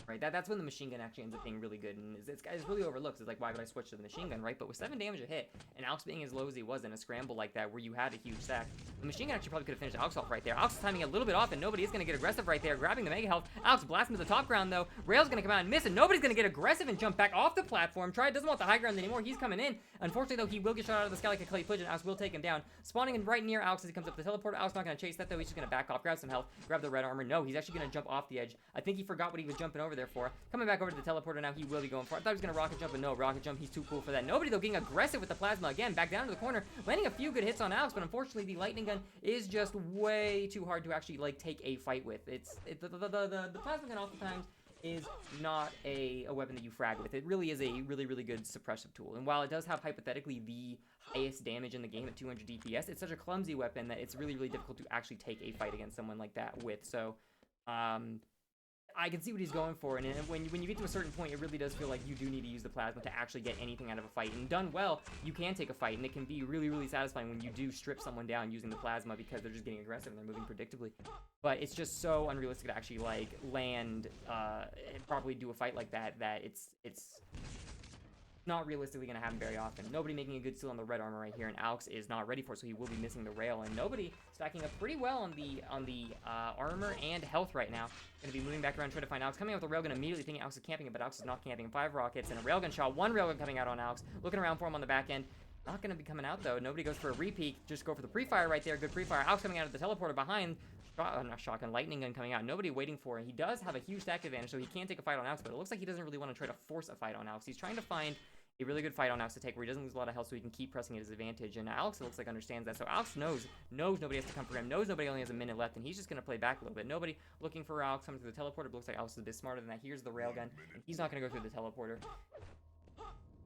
right, that's when the machine gun actually ends up being really good, and it's really overlooked. It's like, why would I switch to the machine gun, right? But with 7 damage a hit, and Alex being as low as he was in a scramble like that, where you had a huge stack, the machine gun actually probably could have finished Alex off right there. Alex is timing a little bit off, and nobody is going to get aggressive right there, grabbing the mega health. Alex blasting to the top ground, though. Rail's going to come out and miss, and nobody's going to get aggressive and jump back off the platform. Doesn't want the high ground anymore. He's coming in. Unfortunately, though, he will get shot out of the sky like a clay pigeon. Alex will take him down. Spawning in right near Alex as he comes up the teleporter. Alex not going to chase that, though. He's just going to back off, grab some health, grab the red armor. No, he's actually going to jump off the edge. I think he forgot what he was jumping over there for. Coming back over to the teleporter now, he will be going for it. I thought he was going to rocket jump, but no, rocket jump, he's too cool for that. Nobody, though, getting aggressive with the plasma again, back down to the corner, landing a few good hits on Alex, but unfortunately, the lightning gun is just way too hard to actually, like, take a fight with. The plasma gun oftentimes is not a weapon that you frag with. It really is a really good suppressive tool. And while it does have hypothetically the highest damage in the game at 200 DPS, it's such a clumsy weapon that it's really difficult to actually take a fight against someone like that with. So, I can see what he's going for, and when you get to a certain point, it really does feel like you do need to use the plasma to actually get anything out of a fight. And done well, you can take a fight, and it can be really satisfying when you do strip someone down using the plasma, because they're just getting aggressive and they're moving predictably. But it's just so unrealistic to actually like land and properly do a fight like that it's not realistically going to happen very often. Nobody making a good steal on the red armor right here, and Alex is not ready for it, so he will be missing the rail. And nobody stacking up pretty well on the armor and health right now. Going to be moving back around, trying to find Alex. Coming out with a railgun, immediately thinking Alex is camping it, but Alex is not camping. 5 rockets and a railgun shot. 1 railgun coming out on Alex. Looking around for him on the back end. Not going to be coming out, though. Nobody goes for a repeat. Just go for the pre-fire right there. Good pre-fire. Alex coming out of the teleporter behind. Not shotgun, lightning gun coming out. Nobody waiting for it. He does have a huge stack advantage, so he can take a fight on Alex, but it looks like he doesn't really want to try to force a fight on Alex. He's trying to find a really good fight on Alex to take where he doesn't lose a lot of health, so he can keep pressing at his advantage. And Alex, it looks like, understands that. So Alex knows nobody has to come for him, knows nobody only has a minute left, and he's just going to play back a little bit. Nobody looking for Alex coming to the teleporter, but looks like Alex is a bit smarter than that. Here's the railgun, and he's not going to go through the teleporter.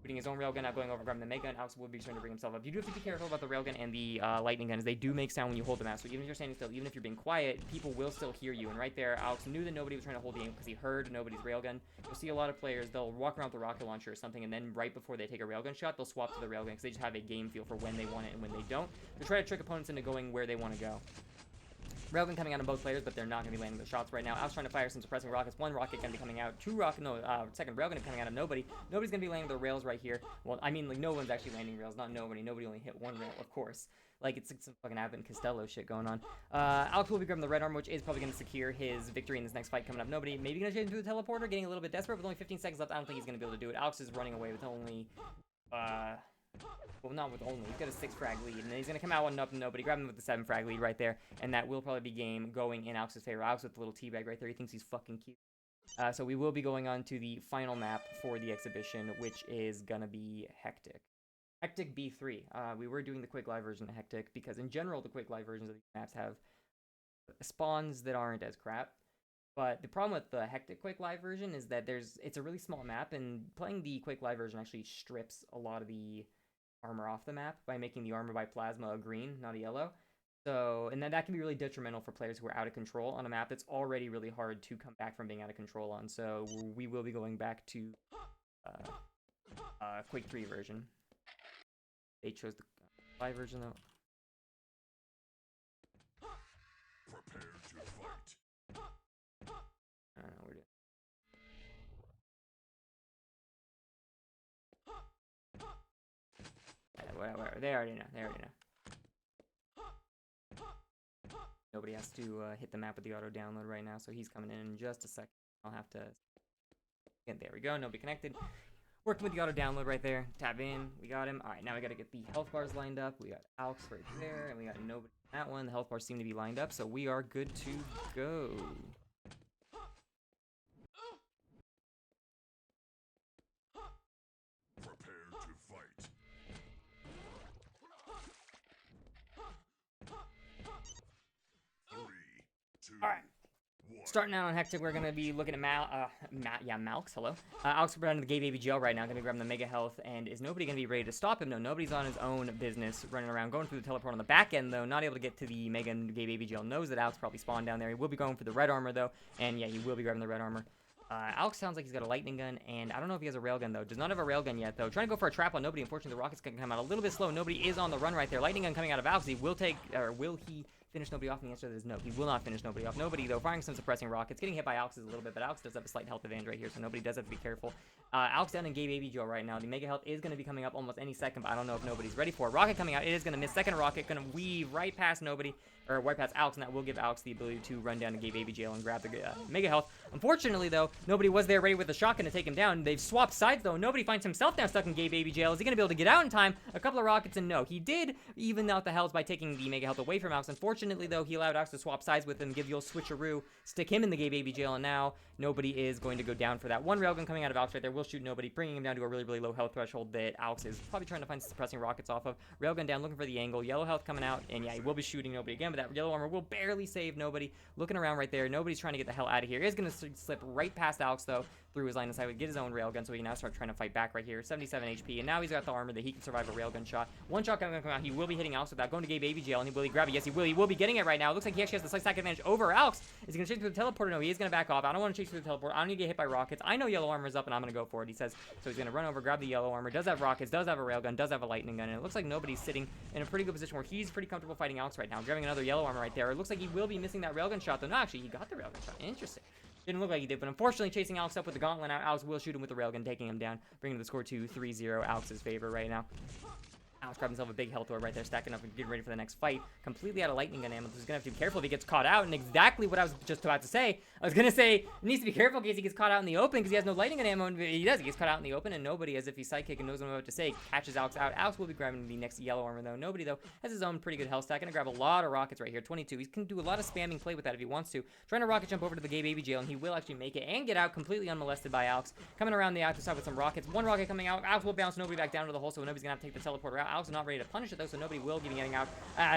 Putting his own railgun out, going over, grabbing the mega gun. Alex will be trying to bring himself up. You do have to be careful about the railgun and the lightning gun, as they do make sound when you hold them out. So even if you're standing still, even if you're being quiet, people will still hear you. And right there, Alex knew that nobody was trying to hold the aim because he heard nobody's railgun. You'll see a lot of players, they'll walk around with a rocket launcher or something, and then right before they take a railgun shot, they'll swap to the railgun because they just have a game feel for when they want it and when they don't. They try to trick opponents into going where they want to go. Railgun coming out on both players, but they're not going to be landing the shots right now. I was trying to fire some suppressing rockets. One rocket going to be coming out. Second railgun coming out of nobody. Nobody's going to be landing the rails right here. Well, I mean, like, no one's actually landing rails. Not nobody. Nobody only hit one rail, of course. Like, it's some fucking Abbott and Costello shit going on. Alex will be grabbing the red armor, which is probably going to secure his victory in this next fight coming up. Nobody maybe going to change into the teleporter, getting a little bit desperate with only 15 seconds left. I don't think he's going to be able to do it. Alex is running away with only... well, not with only. He's got a 6 frag lead, and then he's going to come out one up and nobody. Grab him with the 7 frag lead right there, and that will probably be game going in Alex's favor. Alex with the little teabag right there. He thinks he's fucking cute. So we will be going on to the final map for the exhibition, which is going to be Hektik. Hektik B3. We were doing the Quake Live version of Hektik because, in general, the Quake Live versions of these maps have spawns that aren't as crap. But the problem with the Hektik Quake Live version is that it's a really small map, and playing the Quake Live version actually strips a lot of the armor off the map by making the armor by plasma a green, not a yellow. So, and that can be really detrimental for players who are out of control on a map that's already really hard to come back from being out of control on. So we will be going back to Quake3 version. They chose the live version though. Prepare to fight. I don't know, we're doing. Whatever. They already know. Nobody has to hit the map with the auto download right now, so he's coming in just a second. I'll have to. And there we go. Nobody connected. Working with the auto download right there. Tap in. We got him. All right, now we got to get the health bars lined up. We got Alex right there, and we got nobody on that one. The health bars seem to be lined up, so we are good to go. Prepare to fight. All right. Starting out on Hektik, we're going to be looking at Malx, hello. Alex will be the gay baby jail right now, going to be grabbing the mega health, and is nobody going to be ready to stop him? No, nobody's on his own business, running around, going through the teleport on the back end, though, not able to get to the mega and gay baby jail. Knows that Alex probably spawned down there. He will be going for the red armor, though, and yeah, he will be grabbing the red armor. Alex sounds like he's got a lightning gun, and I don't know if he has a railgun, though. Does not have a railgun yet, though. Trying to go for a trap on nobody. Unfortunately, the rocket's going to come out a little bit slow. Nobody is on the run right there. Lightning gun coming out of Alex. Will he finish nobody off? And the answer is no. He will not finish nobody off. Nobody, though, firing some suppressing rockets. Getting hit by Alex is a little bit, but Alex does have a slight health advantage right here, so nobody does have to be careful. Alex down in gay baby Joe right now. The mega health is going to be coming up almost any second, but I don't know if nobody's ready for it. Rocket coming out. It is going to miss. Second rocket going to weave right past nobody, or right past Alex, and that will give Alex the ability to run down to gay baby jail and grab the mega health. Unfortunately, though, nobody was there ready with the shotgun to take him down. They've swapped sides, though. Nobody finds himself now stuck in gay baby jail. Is he going to be able to get out in time? A couple of rockets, and no. He did even out the health by taking the mega health away from Alex. Unfortunately, though, he allowed Alex to swap sides with him, give you a switcheroo, stick him in the gay baby jail, and now nobody is going to go down for that. One railgun coming out of Alex right there will shoot nobody, bringing him down to a really, really low health threshold that Alex is probably trying to find suppressing rockets off of. Railgun down, looking for the angle. Yellow health coming out, and yeah, he will be shooting nobody again, but that yellow armor will barely save nobody. Looking around right there. Nobody's trying to get the hell out of here. He is going to slip right past Alex, though, through his line of sight. Get his own railgun, so he can now start trying to fight back right here. 77 HP, and now he's got the armor that he can survive a railgun shot. One shot going to come out. He will be hitting Alex without going to gay baby jail, and he will grab it. Yes, he will. He will be getting it right now. It looks like he actually has the slight stack advantage over Alex. Is he going to chase through the teleporter? No, he is going to back off. I don't want to chase through the teleport. I don't need to get hit by rockets. I know yellow armor is up, and I'm going to go for it, he says. So he's going to run over, grab the yellow armor. Does have rockets, does have a railgun, does have a lightning gun, and it looks like nobody's sitting in a pretty good position where he's pretty comfortable fighting Alex right now. Grabbing another yellow armor right there. It looks like he will be missing that railgun shot, though. No, actually, he got the railgun shot. Interesting. Didn't look like he did, but unfortunately chasing Alex up with the gauntlet out. Alex will shoot him with the railgun, taking him down, bringing the score to 3-0, Alex's favor right now. Alex grabbed himself a big health orb right there, stacking up and getting ready for the next fight. Completely out of lightning gun ammo, so he's going to have to be careful if he gets caught out. And exactly what I was just about to say. I was going to say, he needs to be careful in case he gets caught out in the open, because he has no lightning gun ammo. And he does. He gets caught out in the open, and nobody, as if he's sidekick and knows what I'm about to say, catches Alex out. Alex will be grabbing the next yellow armor, though. Nobody, though, has his own pretty good health stack. Going to grab a lot of rockets right here. 22. He can do a lot of spamming play with that if he wants to. Trying to rocket jump over to the gay baby jail, and he will actually make it and get out completely unmolested by Alex. Coming around the active side with some rockets. One rocket coming out. Alex will bounce nobody back down to the hole, so nobody's going to have to take the teleporter out. Alex is not ready to punish it, though, so Nobody will be getting out.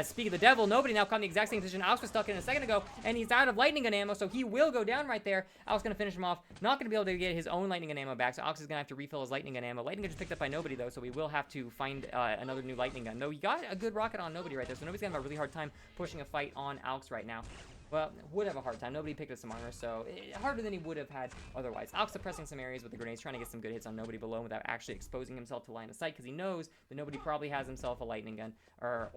Speak of the devil, Nobody now caught in the exact same position Alex was stuck in a second ago, and he's out of lightning gun ammo, so he will go down right there. Alex going to finish him off. Not going to be able to get his own lightning gun ammo back, so Alex is going to have to refill his lightning gun ammo. Lightning gun just picked up by Nobody, though, so we will have to find another new lightning gun. Though he got a good rocket on Nobody right there, so Nobody's going to have a really hard time pushing a fight on Alex right now. Well, would have a hard time. Nobody picked up some armor, so harder than he would have had otherwise. Alex suppressing some areas with the grenades, trying to get some good hits on Nobody below without actually exposing himself to line of sight, because he knows that Nobody probably has himself a lightning gun or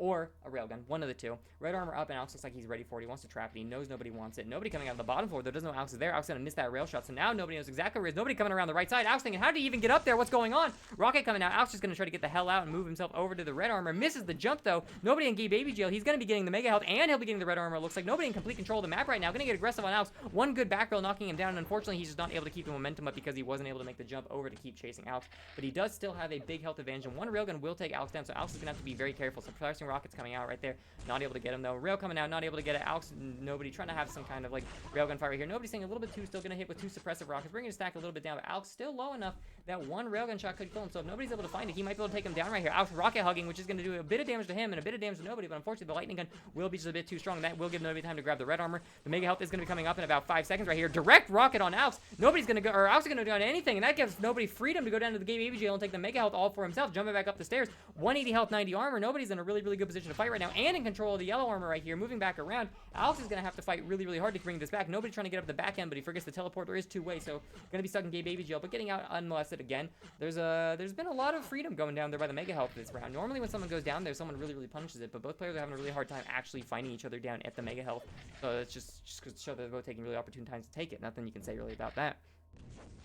a railgun, one of the two. Red armor up, and Alex looks like he's ready for it. He wants to trap it. He knows Nobody wants it. Nobody coming out of the bottom floor, though, doesn't know Alex is there. Alex is going to miss that rail shot, so now Nobody knows exactly where he is. Nobody coming around the right side. Alex thinking, how did he even get up there? What's going on? Rocket coming out. Alex is going to try to get the hell out and move himself over to the red armor. Misses the jump, though. Nobody in gay baby jail. He's going to be getting the mega health, and he'll be getting the red armor. Looks like Nobody in complete control of the map right now. Gonna get aggressive on Alex. One good back roll knocking him down, and unfortunately he's just not able to keep the momentum up because he wasn't able to make the jump over to keep chasing Alex. But he does still have a big health advantage, and one railgun will take Alex down, so Alex is gonna have to be very careful. Some flashing rockets coming out right there, not able to get him though. Rail coming out, not able to get it. Alex, Nobody trying to have some kind of like railgun fire here. Nobody's staying a little bit too, still gonna hit with two suppressive rockets, bringing his stack a little bit down, but Alex still low enough that one railgun shot could kill him. So if Nobody's able to find it, he might be able to take him down right here. Alex rocket hugging, which is gonna do a bit of damage to him and a bit of damage to Nobody, but unfortunately the lightning gun will be just a bit too strong, and that will give Nobody time to grab the red armor. The mega health is gonna be coming up in about 5 seconds right here. Direct rocket on Alex. Nobody's gonna go, or Alex is gonna go down to anything, and that gives Nobody freedom to go down to the gay baby jail and take the mega health all for himself, jumping back up the stairs. 180 health, 90 armor. Nobody's in a really, really good position to fight right now, and in control of the yellow armor right here, moving back around. Alex is gonna have to fight really, really hard to bring this back. Nobody trying to get up the back end, but he forgets the teleporter is two-way, so gonna be stuck in gay baby jail, but getting out unmolested again. There's been a lot of freedom going down there by the mega health this round. Normally when someone goes down there, someone really, really punishes it, but both players are having a really hard time actually finding each other down at the mega health. So it's just to show that they're both taking really opportune times to take it. Nothing you can say really about that.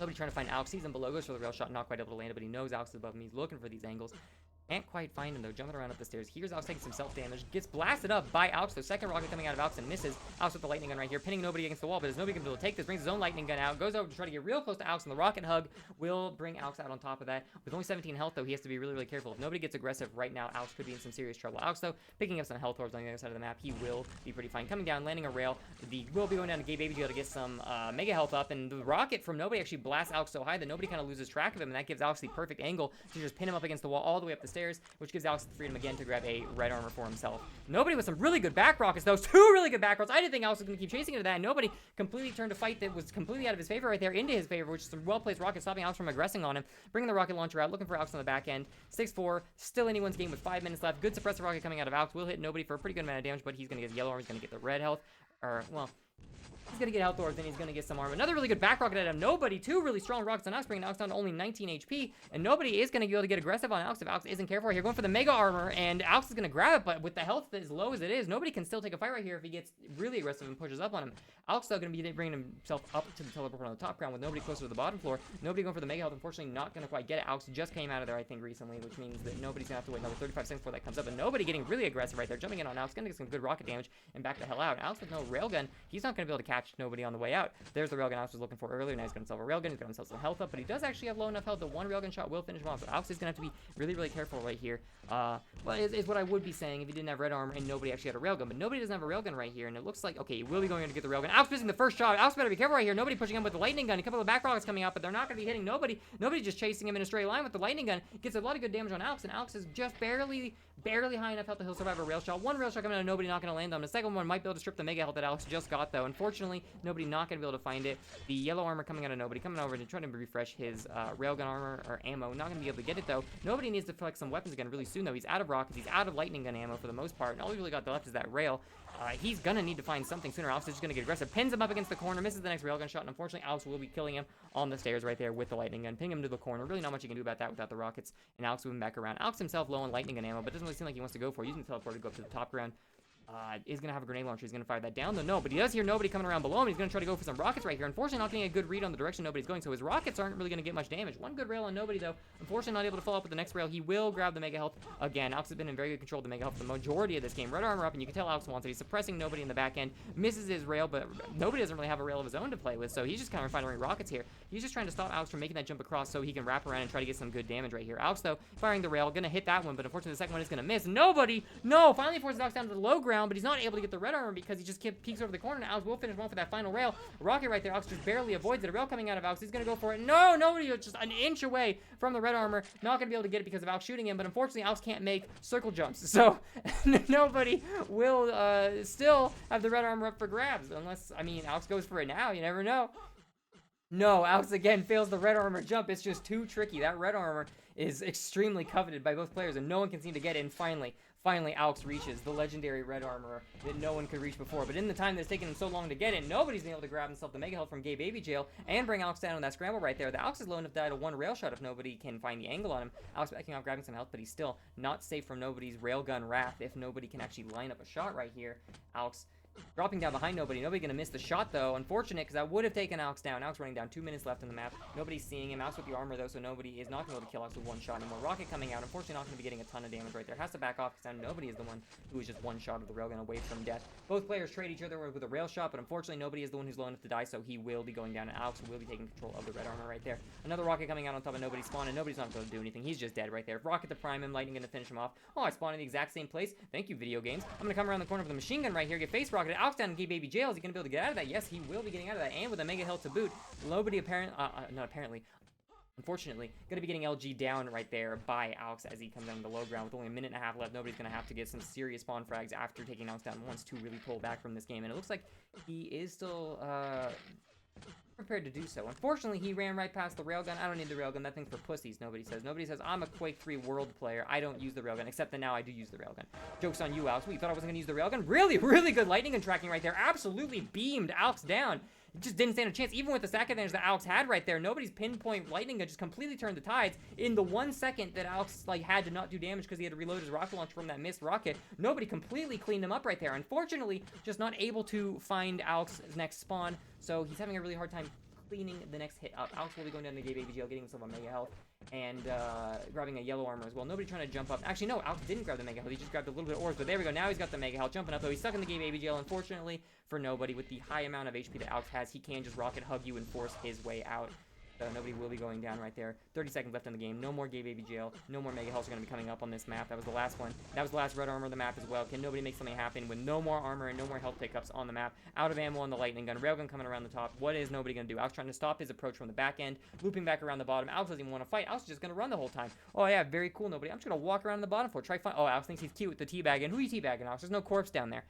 Nobody trying to find Alex. Sees him below, goes for the rail shot, not quite able to land it, but he knows Alex is above him. He's looking for these angles. Can't quite find him though, jumping around up the stairs. Here's Alex taking some self-damage. Gets blasted up by Alex. The second rocket coming out of Alex and misses. Alex with the lightning gun right here, pinning Nobody against the wall, but as Nobody can be able to take this, brings his own lightning gun out, goes over to try to get real close to Alex, and the rocket hug will bring Alex out on top of that. With only 17 health though, he has to be really, really careful. If Nobody gets aggressive right now, Alex could be in some serious trouble. Alex though, picking up some health orbs on the other side of the map, he will be pretty fine. Coming down, landing a rail. Will be going down to gay baby jail to get some mega health up, and the rocket from Nobody actually blasts Alex so high that Nobody kind of loses track of him, and that gives Alex the perfect angle to just pin him up against the wall all the way up the stairs, which gives Alex the freedom again to grab a red armor for himself. Nobody with some really good back rockets. Those two really good back rolls. I didn't think Alex was going to keep chasing into that, and Nobody completely turned a fight that was completely out of his favor right there into his favor, which is some well-placed rockets, stopping Alex from aggressing on him, bringing the rocket launcher out, looking for Alex on the back end. 6-4, still anyone's game with 5 minutes left. Good suppressive rocket coming out of Alex. Will hit Nobody for a pretty good amount of damage, but he's going to get yellow armor. He's going to get the red health, or, well, he's going to get health orbs, and he's going to get some armor. Another really good back rocket out of Nobody. Two really strong rockets on Alex, bringing Alex down to only 19 HP. And Nobody is going to be able to get aggressive on Alex if Alex isn't careful right here. Going for the mega armor, and Alex is going to grab it, but with the health as low as it is, Nobody can still take a fight right here if he gets really aggressive and pushes up on him. Alex still going to be bringing himself up to the teleport on the top ground with Nobody closer to the bottom floor. Nobody going for the mega health, unfortunately not going to quite get it. Alex just came out of there, I think, recently, which means that Nobody's going to have to wait another 35 seconds before that comes up. And Nobody getting really aggressive right there, jumping in on Alex, going to get some good rocket damage and back the hell out. Alex with no railgun, he's not going to be able to catch Nobody on the way out. There's the railgun Alex was looking for earlier. Now he's got himself a railgun. He's got himself some health up, but he does actually have low enough health that one railgun shot will finish him off. So Alex is going to have to be really, really careful right here. Well, is what I would be saying if he didn't have red armor and Nobody actually had a railgun. But Nobody doesn't have a railgun right here, and it looks like, okay, he will be going in to get the railgun. Alex missing the first shot. Alex better be careful right here. Nobody pushing him with the lightning gun. A couple of back rockets coming out, but they're not going to be hitting Nobody. Nobody just chasing him in a straight line with the lightning gun. Gets a lot of good damage on Alex, and Alex is just barely high enough health that he'll survive a rail shot. One rail shot coming out of Nobody, not going to land on him. The second one might be able to strip the mega health that Alex just got, though. Unfortunately, Nobody not going to be able to find it. The yellow armor coming out of Nobody, coming over to try to refresh his railgun armor or ammo. Not going to be able to get it, though. Nobody needs to flex some weapons again really soon, though. He's out of rockets. He's out of lightning gun ammo for the most part, and all he really got left is that rail. He's gonna need to find something sooner. Alex is just gonna get aggressive, pins him up against the corner, misses the next railgun shot, and unfortunately Alex will be killing him on the stairs right there with the lightning gun, pinning him to the corner. Really not much you can do about that without the rockets, and Alex moving back around. Alex himself low on lightning gun ammo, but doesn't really seem like he wants to go for it. Using the teleport to go up to the top ground. Is going to have a grenade launcher. He's going to fire that down, though. No, but he does hear Nobody coming around below him. He's going to try to go for some rockets right here. Unfortunately, not getting a good read on the direction Nobody's going, so his rockets aren't really going to get much damage. One good rail on Nobody, though. Unfortunately, not able to follow up with the next rail. He will grab the mega health again. Alex has been in very good control of the mega health for the majority of this game. Red armor up, and you can tell Alex wants it. He's suppressing Nobody in the back end. Misses his rail, but Nobody doesn't really have a rail of his own to play with, so he's just kind of firing rockets here. He's just trying to stop Alex from making that jump across so he can wrap around and try to get some good damage right here. Alex, though, firing the rail, going to hit that one, but unfortunately, the second one is going to miss. Nobody, no, finally forces Alex down to the low ground. around, but he's not able to get the red armor because he just peeks over the corner. Alex will finish one for that final rail. Rocket right there. Alex just barely avoids it. A rail coming out of Alex. He's going to go for it. No, nobody just an inch away from the red armor. Not going to be able to get it because of Alex shooting him, but unfortunately, Alex can't make circle jumps. So nobody will still have the red armor up for grabs unless, I mean, Alex goes for it now. You never know. No, Alex again fails the red armor jump. It's just too tricky. That red armor is extremely coveted by both players, and no one can seem to get it. And finally, Alex reaches the legendary red armor that no one could reach before. But in the time that's taken him so long to get it, nobody's been able to grab himself the Mega Health from Gay Baby Jail and bring Alex down on that scramble right there. The Alex is low enough to die to one rail shot if nobody can find the angle on him. Alex backing out, grabbing some health, but he's still not safe from nobody's railgun wrath if nobody can actually line up a shot right here. Alex dropping down behind nobody. Nobody gonna miss the shot, though. Unfortunate, because that would have taken Alex down. Alex running down. 2 minutes left in the map. Nobody's seeing him. Alex with the armor, though, so nobody is not gonna be able to kill Alex with one shot anymore. Rocket coming out. Unfortunately, not gonna be getting a ton of damage right there. Has to back off, because now nobody is the one who is just one shot of the railgun away from death. Both players trade each other with a rail shot, but unfortunately, nobody is the one who's low enough to die, so he will be going down, and Alex will be taking control of the red armor right there. Another rocket coming out on top of nobody's spawn, and nobody's not going to do anything. He's just dead right there. Rocket to prime him. Lightning gonna finish him off. Oh, I spawned in the exact same place. Thank you, video games. I'm gonna come around the corner with a machine gun right here, get face rocketed. Alex down in Gay Baby Jail. Is he gonna be able to get out of that? Yes, he will be getting out of that, and with a Mega Health to boot. Nobody unfortunately, going to be getting LG down right there by Alex as he comes down to the low ground with only a minute and a half left. Nobody's going to have to get some serious spawn frags after taking Alex down once to really pull back from this game. And it looks like he is still prepared to do so. Unfortunately, he ran right past the railgun. I don't need the railgun. That thing's for pussies, nobody says. Nobody says, I'm a Quake3 world player. I don't use the railgun, except that now I do use the railgun. Joke's on you, Alex. What, you thought I wasn't going to use the railgun? Really, really good lightning and tracking right there. Absolutely beamed Alex down. It just didn't stand a chance. Even with the sack advantage that Alex had right there, nobody's pinpoint lightning gun just completely turned the tides. In the 1 second that Alex had to not do damage because he had to reload his rocket launcher from that missed rocket, nobody completely cleaned him up right there. Unfortunately, just not able to find Alex's next spawn, so he's having a really hard time cleaning the next hit up. Alex will be going down to Gay Baby Jail, getting himself a Mega Health, and grabbing a yellow armor as well. Nobody trying to jump up. Actually, no, Alex didn't grab the Mega Health. He just grabbed a little bit of ores, but there we go. Now he's got the Mega Health. Jumping up, though. He's stuck in the Gay Baby Jail. Unfortunately for nobody, with the high amount of HP that Alex has, he can just rocket hug you and force his way out. So nobody will be going down right there. 30 seconds left in the game. No more Gay Baby Jail. No more Mega Healths are going to be coming up on this map. That was the last one. That was the last red armor of the map as well. Can nobody make something happen with no more armor and no more health pickups on the map? Out of ammo on the lightning gun. Railgun coming around the top. What is nobody going to do? Alex trying to stop his approach from the back end. Looping back around the bottom. Alex doesn't even want to fight. Alex is just going to run the whole time. Oh, yeah. Very cool. Nobody. I'm just going to walk around the bottom floor. Try find. Oh, Alex thinks he's cute with the teabagging. Who are you teabagging, Alex? There's no corpse down there.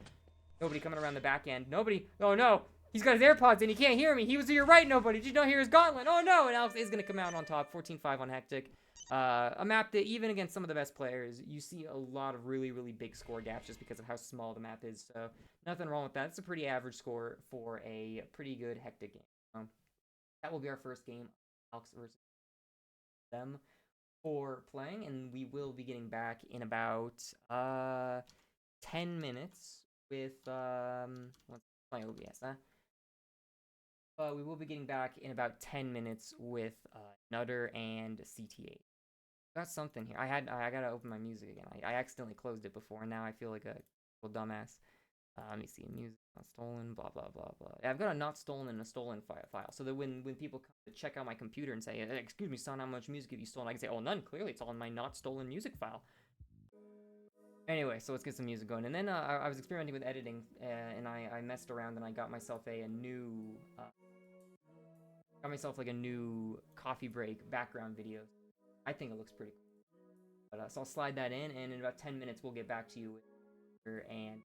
Nobody coming around the back end. Nobody. Oh, no. He's got his AirPods in. He can't hear me. He was to your right, nobody. Did you not hear his gauntlet? Oh, no. And Alex is going to come out on top. 14-5 on Hektik. A map that even against some of the best players, you see a lot of really, really big score gaps just because of how small the map is. So nothing wrong with that. It's a pretty average score for a pretty good Hektik game. That will be our first game, Alex versus them for playing. And we will be getting back in about 10 minutes with... what's my OBS, huh? We will be getting back in about 10 minutes with Nutter and CT8. Got something here. I gotta open my music again. I accidentally closed it before, and now I feel like a little dumbass. Let me see. Music not stolen. Blah blah blah blah. I've got a not stolen and a stolen file, so that when people come to check out my computer and say, "Excuse me, son, how much music have you stolen?" I can say, "Oh, none. Clearly, it's all in my not stolen music file." Anyway, so let's get some music going. And then I was experimenting with editing, and I messed around, and I got myself a new. Got myself like a new coffee break background video. I think it looks pretty cool. But so I'll slide that in, and in about 10 minutes we'll get back to you with her and.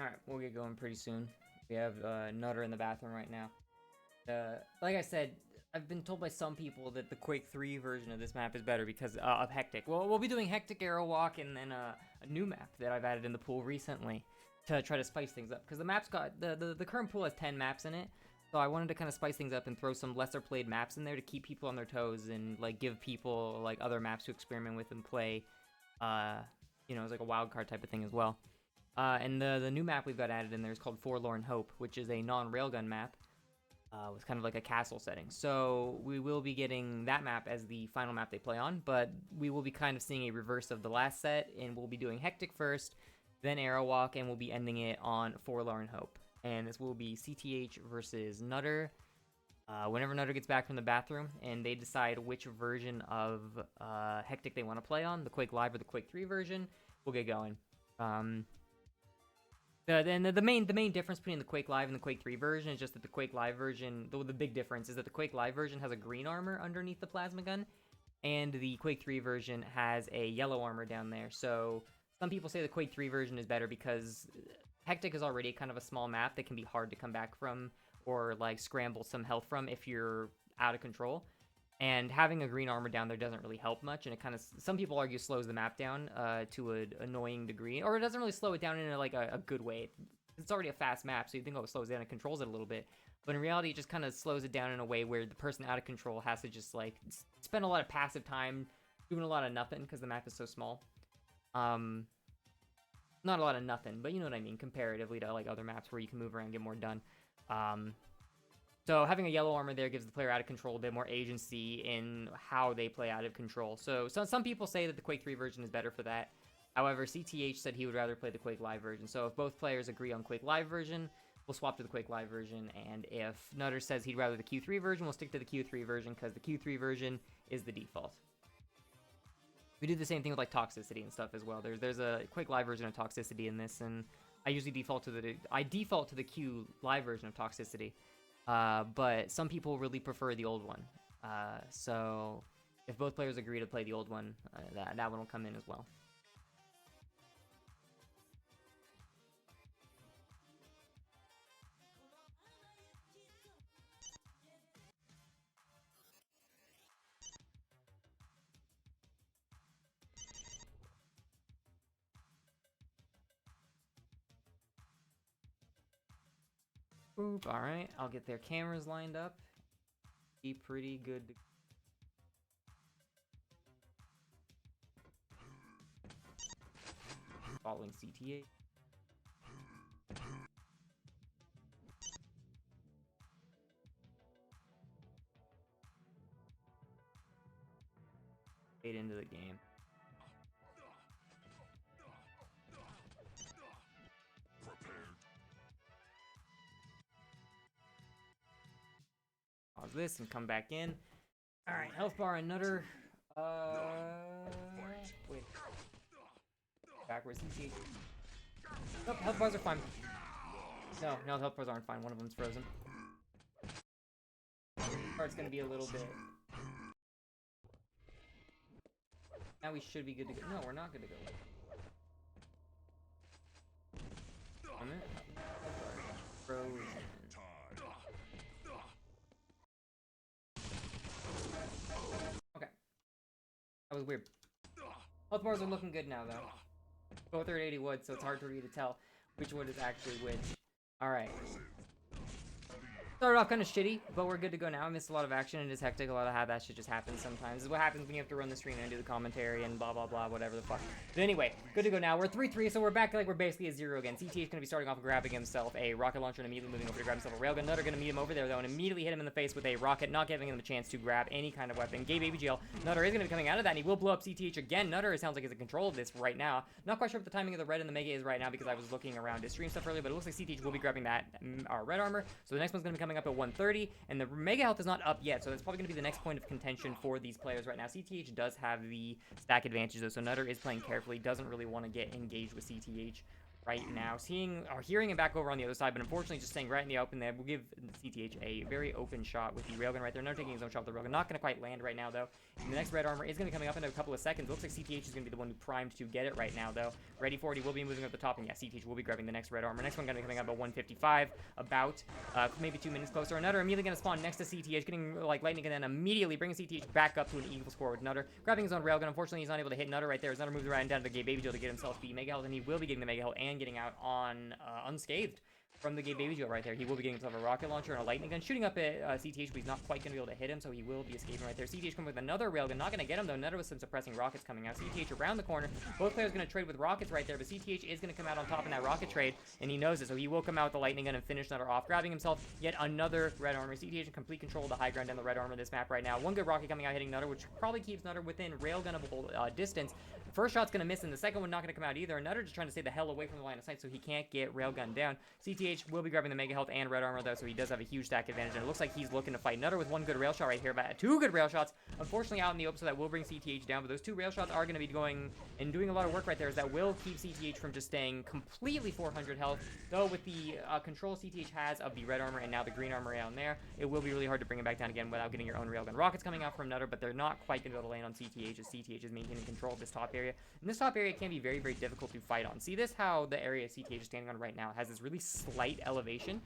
Alright, we'll get going pretty soon. We have Nutter in the bathroom right now. Like I said, I've been told by some people that the Quake3 version of this map is better because of Hektik. Well, we'll be doing Hektik, Aerowalk, and then a new map that I've added in the pool recently to try to spice things up. Because the map's got, the current pool has 10 maps in it, so I wanted to kind of spice things up and throw some lesser played maps in there to keep people on their toes and like give people like other maps to experiment with and play, you know, as like a wild card type of thing as well. And the new map we've got added in there is called Forlorn Hope, which is a non-railgun map with kind of like a castle setting. So we will be getting that map as the final map they play on, but we will be kind of seeing a reverse of the last set, and we'll be doing Hektik first, then Aerowalk, and we'll be ending it on Forlorn Hope. And this will be CTH versus Nutter. Whenever Nutter gets back from the bathroom and they decide which version of Hektik they want to play on, the Quake Live or the Quake3 version, we'll get going. The main difference between the Quake Live and the Quake3 version is just that the Quake Live version, the big difference is that the Quake Live version has a green armor underneath the plasma gun, and the Quake3 version has a yellow armor down there. So some people say the Quake3 version is better because Hektik is already kind of a small map that can be hard to come back from or like scramble some health from if you're out of control. And having a green armor down there doesn't really help much, and it kind of, some people argue, slows the map down to an annoying degree, or it doesn't really slow it down in like a good way. It's already a fast map, so you think, oh, it slows it down and controls it a little bit, but in reality, it just kind of slows it down in a way where the person out of control has to just like spend a lot of passive time doing a lot of nothing because the map is so small. Not a lot of nothing, but you know what I mean, comparatively to like other maps where you can move around and get more done. So having a yellow armor there gives the player out of control a bit more agency in how they play out of control. So some people say that the Quake3 version is better for that. However, CTH said he would rather play the Quake Live version. So if both players agree on Quake Live version, we'll swap to the Quake Live version. And if Nutter says he'd rather the Q3 version, we'll stick to the Q3 version because the Q3 version is the default. We do the same thing with like toxicity and stuff as well. There's a Quake Live version of toxicity in this, and I usually default to the Q Live version of toxicity. But some people really prefer the old one. So if both players agree to play the old one, that one will come in as well. Oop, alright, I'll get their cameras lined up. Be pretty good. Following CTA. Get into the game. Pause this and come back in. Alright, health bar and Nutter. Wait. Backwards. Nope, health bars are fine. No, health bars aren't fine. One of them's frozen. Part's gonna be a little bit. Now we should be good to go. No, we're not good to go. Frozen. Okay. That was weird. Health bars are looking good now, though. Both are at 80 wood, so it's hard for you to tell which wood is actually which. Alright. Started off kind of shitty, but we're good to go now. I missed a lot of action. It is hectic. A lot of how that shit just happens sometimes. This is what happens when you have to run the stream and do the commentary and blah, blah, blah, whatever the fuck. But anyway, good to go now. We're 3-3, so we're back like we're basically at 0 again. CT is going to be starting off grabbing himself a rocket launcher and immediately moving over to grab himself a railgun. Nutter going to meet him over there, though, and immediately hit him in the face with a rocket, not giving him a chance to grab any kind of weapon. Gay baby jail. Nutter is going to be coming out of that, and he will blow up CTH again. Nutter, it sounds like, is in control of this right now. Not quite sure what the timing of the red and the mega is right now because I was looking around his stream stuff earlier, but it looks like CTH will be grabbing that red armor. So the next one's going to be coming up at 130. And the mega health is not up yet, so that's probably going to be the next point of contention for these players right now. CTH does have the stack advantage, though, so Nutter is playing carefully, doesn't really want to get engaged with CTH right now. Hearing him back over on the other side, but unfortunately just staying right in the open there. We'll give CTH a very open shot with the railgun right there. Never taking his own shot with the railgun. Not going to quite land right now, though. And the next red armor is going to be coming up in a couple of seconds. Looks like CTH is going to be the one who primed to get it right now, though. Ready for it. He will be moving up the top, and yeah, CTH will be grabbing the next red armor. Next one going to be coming up at 155, about maybe 2 minutes closer. Nutter immediately going to spawn next to CTH, getting like lightning, and then immediately bringing CTH back up to an equal score with Nutter. Grabbing his own railgun. Unfortunately, he's not able to hit Nutter right there. As Nutter moves around down to the Gay Baby Jill to get himself the Mega Health, and he will be getting the Mega Health and getting out on unscathed from the Gay Baby Jill right there. He will be getting himself a rocket launcher and a lightning gun, shooting up at CTH, but he's not quite going to be able to hit him, so he will be escaping right there. CTH coming with another railgun, not going to get him though. Nutter with some suppressing rockets coming out. CTH around the corner. Both players going to trade with rockets right there, but CTH is going to come out on top in that rocket trade, and he knows it, so he will come out with the lightning gun and finish Nutter off, grabbing himself yet another red armor. CTH in complete control of the high ground down the red armor this map right now. One good rocket coming out hitting Nutter, which probably keeps Nutter within railgunnable distance. First shot's going to miss, and the second one not going to come out either. Nutter just trying to stay the hell away from the line of sight so he can't get railgun down. CTH will be grabbing the Mega Health and red armor, though, so he does have a huge stack advantage, and it looks like he's looking to fight Nutter with one good rail shot right here, but 2 good rail shots, unfortunately, out in the open, so that will bring CTH down, but those 2 rail shots are going to be going and doing a lot of work right there, as that will keep CTH from just staying completely 400 health, though with the control CTH has of the red armor and now the green armor down there, it will be really hard to bring him back down again without getting your own railgun. Rockets coming out from Nutter, but they're not quite going to be able to land on CTH, as CTH is maintaining control of this top area, and this top area can be very, very difficult to fight on. See this, how the area CTH is standing on right now has this really slight elevation.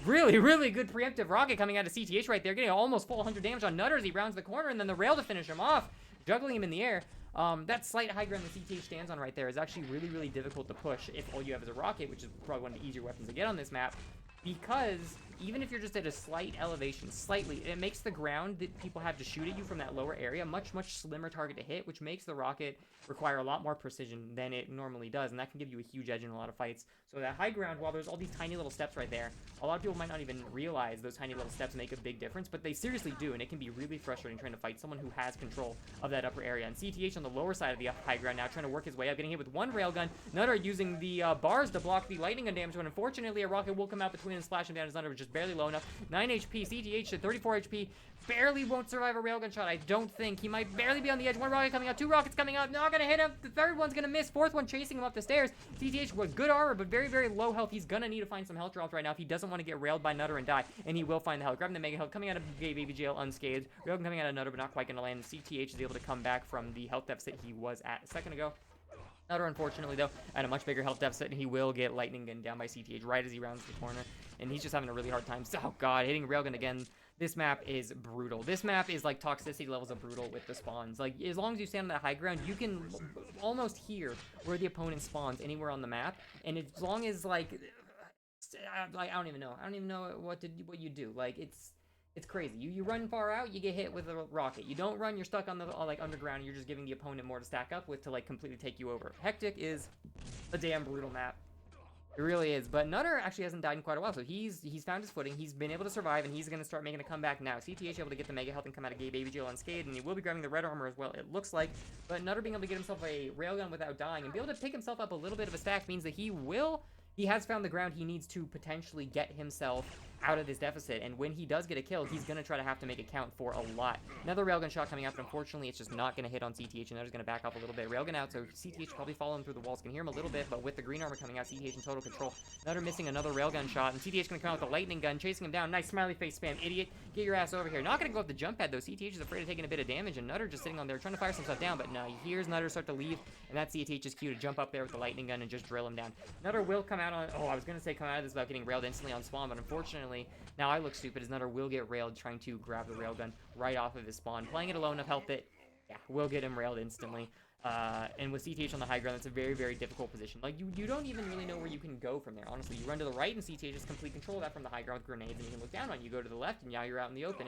Really, really good preemptive rocket coming out of CTH right there, getting almost full 100 damage on Nutter as he rounds the corner, and then the rail to finish him off, juggling him in the air. That slight high ground that CTH stands on right there is actually really, really difficult to push if all you have is a rocket, which is probably one of the easier weapons to get on this map, because even if you're just at a slight elevation, slightly, it makes the ground that people have to shoot at you from that lower area much, much slimmer target to hit, which makes the rocket require a lot more precision than it normally does, and that can give you a huge edge in a lot of fights. So that high ground, while there's all these tiny little steps right there, a lot of people might not even realize those tiny little steps make a big difference, but they seriously do, and it can be really frustrating trying to fight someone who has control of that upper area. And CTH on the lower side of the high ground now trying to work his way up, getting hit with one railgun. Nutter using the bars to block the lightning gun damage, but unfortunately a rocket will come out between and splash him down. His Nutter was just barely low enough. 9 HP, CTH to 34 HP, barely won't survive a railgun shot, I don't think. He might barely be on the edge. One rocket coming out, 2 rockets coming out, not gonna hit him. The third one's gonna miss, 4th one chasing him up the stairs. CTH with good armor, but very, very low health. He's gonna need to find some health drops right now if he doesn't want to get railed by Nutter and die, and he will find the health. Grabbing the Mega Health, coming out of Gay Baby Jail unscathed. Railgun coming out of Nutter, but not quite gonna land. CTH is able to come back from the health deficit he was at a second ago. Nutter, unfortunately, though, at a much bigger health deficit, and he will get lightning gunned down by CTH right as he rounds the corner, and he's just having a really hard time. Oh, God, hitting railgun again. This map is brutal. This map is like toxicity levels of brutal with the spawns. Like, as long as you stand on that high ground, you can almost hear where the opponent spawns anywhere on the map, and as long as, like I don't even know. I don't even know what you do. Like, it's crazy. You run far out, you get hit with a rocket. You don't run, you're stuck on the like underground. You're just giving the opponent more to stack up with to like completely take you over. Hektik is a damn brutal map. It really is. But Nutter actually hasn't died in quite a while, so he's found his footing. He's been able to survive, and he's going to start making a comeback now. CTH able to get the Mega Health and come out of Gay Baby Jill unscathed, and he will be grabbing the red armor as well, it looks like. But Nutter being able to get himself a railgun without dying and be able to pick himself up a little bit of a stack means that he has found the ground he needs to potentially get himself out of this deficit, and when he does get a kill, he's going to try to have to make it count for a lot. Another railgun shot coming up, but unfortunately, it's just not going to hit on CTH, and Nutter's going to back off a little bit. Railgun out, so CTH probably following through the walls. Can hear him a little bit, but with the green armor coming out, CTH in total control. Nutter missing another railgun shot, and CTH going to come out with a lightning gun, chasing him down. Nice smiley face spam, idiot. Get your ass over here. Not going to go up the jump pad, though. CTH is afraid of taking a bit of damage, and Nutter just sitting on there trying to fire some stuff down, but no, he hears Nutter start to leave, and that's CTH's cue to jump up there with the lightning gun and just drill him down. Nutter will come out on, I was going to say come out of this without getting railed instantly on spawn, but unfortunately, now I look stupid as Nutter will get railed trying to grab the railgun right off of his spawn. Playing it alone enough health that, yeah, will get him railed instantly. And with CTH on the high ground, that's a very, very difficult position. Like, you don't even really know where you can go from there, honestly. You run to the right, and CTH has complete control of that from the high ground with grenades, and you can look down on you. Go to the left, and now you're out in the open.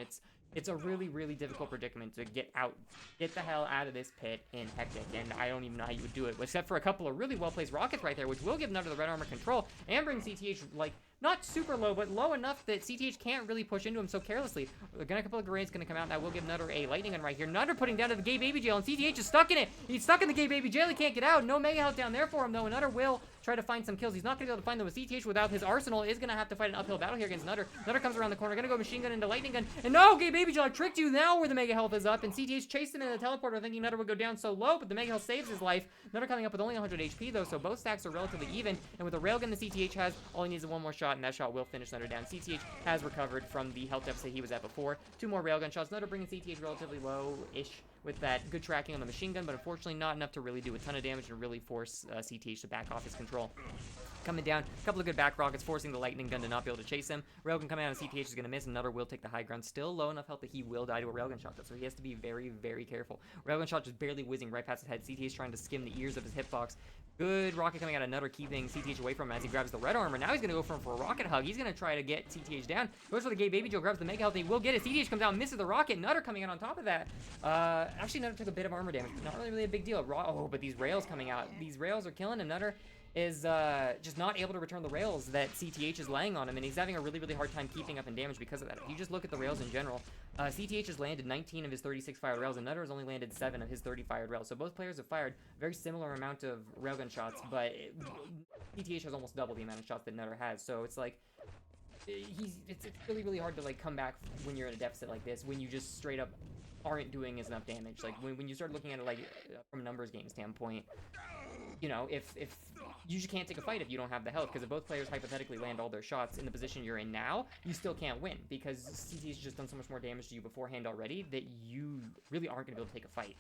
It's a really, really difficult predicament to get the hell out of this pit in Hektik, and I don't even know how you would do it, except for a couple of really well-placed rockets right there, which will give Nutter the red armor control, and bring CTH, like, not super low, but low enough that CTH can't really push into him so carelessly. Again, a couple of grenades going to come out, and I will give Nutter a lightning gun right here. Nutter putting down to the Gay Baby Jail, and CTH is stuck in it. He's stuck in the Gay Baby Jail. He can't get out. No Mega Health down there for him, though, and Nutter will try to find some kills. He's not going to be able to find them with CTH without his arsenal. Is going to have to fight an uphill battle here against Nutter. Nutter comes around the corner, going to go machine gun into lightning gun. And no, okay, Baby Joe tricked you now where the mega health is up. And CTH chased him in the teleporter thinking Nutter would go down so low, but the mega health saves his life. Nutter coming up with only 100 HP though, so both stacks are relatively even. And with the railgun the CTH has, all he needs is one more shot, and that shot will finish Nutter down. CTH has recovered from the health deficit he was at before. 2 more railgun shots. Nutter bringing CTH relatively low-ish with that good tracking on the machine gun, but unfortunately not enough to really do a ton of damage and really force CTH to back off his control. Coming down, a couple of good back rockets, forcing the lightning gun to not be able to chase him. Railgun coming out, and CTH is going to miss, and Nutter will take the high ground. Still low enough health that he will die to a railgun shot, though, so he has to be very, very careful. Railgun shot just barely whizzing right past his head. CTH trying to skim the ears of his hitbox. Good rocket coming out of Nutter, keeping CTH away from him as he grabs the red armor. Now he's going to go for him for a rocket hug. He's going to try to get CTH down. Goes for the gay Baby Joe, grabs the mega health, and he will get it. CTH comes out, misses the rocket. Nutter coming out on top of that. Actually, Nutter took a bit of armor damage, but not really a big deal. Oh, but these rails coming out. These rails are killing him. Nutter is just not able to return the rails that CTH is laying on him, and he's having a really, really hard time keeping up in damage because of that. If you just look at the rails in general, CTH has landed 19 of his 36 fired rails, and Nutter has only landed 7 of his 30 fired rails. So both players have fired a very similar amount of railgun shots, but CTH has almost double the amount of shots that Nutter has. So it's like, it's really, really hard to like come back when you're in a deficit like this, when you just straight up aren't doing enough damage. Like when you start looking at it like from a numbers game standpoint, you know, if you just can't take a fight if you don't have the health, because if both players hypothetically land all their shots in the position you're in now, you still can't win, because CT's just done so much more damage to you beforehand already that you really aren't going to be able to take a fight.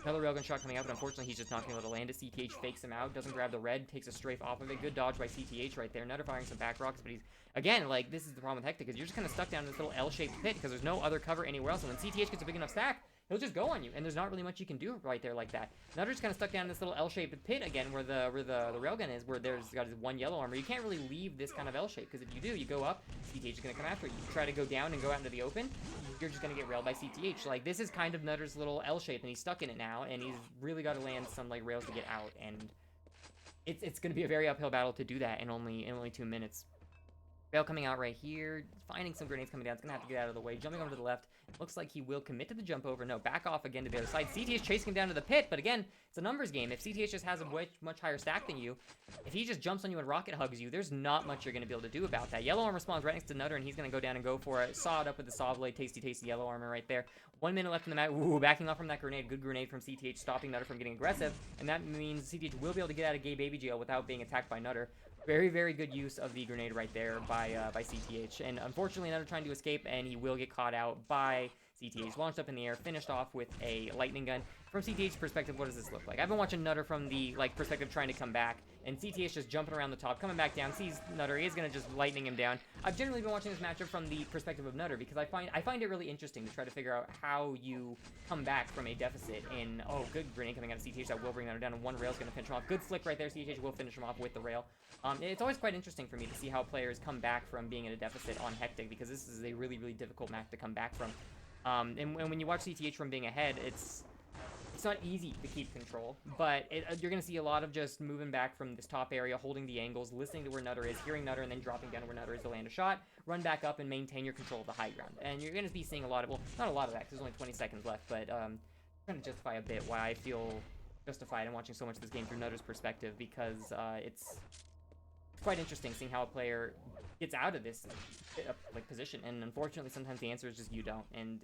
Another railgun shot coming out, but unfortunately he's just not going to be able to land it. CTH fakes him out, doesn't grab the red, takes a strafe off of it. Good dodge by CTH right there. Nutter firing some back rockets, but he's, again, like, this is the problem with Hektik, because you're just kind of stuck down in this little L-shaped pit, because there's no other cover anywhere else, and when CTH gets a big enough stack, he'll just go on you, and there's not really much you can do right there like that. Nutter's kind of stuck down in this little L-shaped pit again, where the railgun is, where there's got his 1 yellow armor. You can't really leave this kind of L shape, because if you do, you go up, CTH is going to come after you. You try to go down and go out into the open, you're just going to get railed by CTH. Like, this is kind of Nutter's little L shape, and he's stuck in it now, and he's really got to land some like rails to get out, and it's going to be a very uphill battle to do that in only 2 minutes. Rail coming out right here, finding some grenades coming down. It's going to have to get out of the way. Jumping over to the left. Looks like he will commit to the jump over. No, back off again to the other side. CTH chasing him down to the pit, but again, it's a numbers game. If CTH just has a much higher stack than you, if he just jumps on you and rocket hugs you, there's not much you're going to be able to do about that. Yellow armor spawns right next to Nutter, and he's going to go down and go for it. Saw it up with the saw blade. Tasty, tasty yellow armor right there. 1 minute left in the match. Ooh, backing off from that grenade. Good grenade from CTH, stopping Nutter from getting aggressive, and that means CTH will be able to get out of gay baby jail without being attacked by Nutter. Very, very good use of the grenade right there by CTH. And unfortunately, Nutter trying to escape, and he will get caught out by CTH. Launched up in the air, finished off with a lightning gun. From CTH's perspective, what does this look like? I've been watching Nutter from the perspective trying to come back, and CTH just jumping around the top, coming back down, sees Nutter, he is going to just lightning him down. I've generally been watching this matchup from the perspective of Nutter, because I find it really interesting to try to figure out how you come back from a deficit in, oh, good grenade coming out of CTH that will bring Nutter down, and 1 rail's going to finish him off. Good flick right there, CTH will finish him off with the rail. It's always quite interesting for me to see how players come back from being in a deficit on Hektik, because this is a really, really difficult map to come back from. And when you watch CTH from being ahead, it's not easy to keep control, but you're going to see a lot of just moving back from this top area, holding the angles, listening to where Nutter is, hearing Nutter, and then dropping down to where Nutter is to land a shot, run back up, and maintain your control of the high ground. And you're going to be seeing a lot of, well, not a lot of that, because there's only 20 seconds left, but trying to justify a bit why I feel justified in watching so much of this game through Nutter's perspective, because it's quite interesting seeing how a player gets out of this position, and unfortunately sometimes the answer is just you don't, and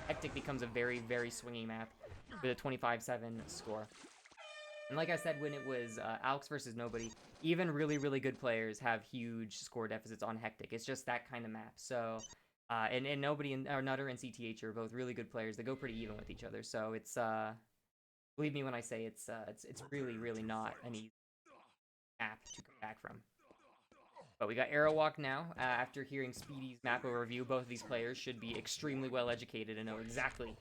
Hektik becomes a very, very swingy map with a 25-7 score. And like I said, when it was Alex versus Nobody, even really, really good players have huge score deficits on Hektik. It's just that kind of map. So, and Nobody or Nutter and CTH are both really good players. They go pretty even with each other. So it's, believe me when I say it's really, really not an easy map to come back from. But we got Aerowalk now. After hearing Speedy's map overview, both of these players should be extremely well educated and know exactly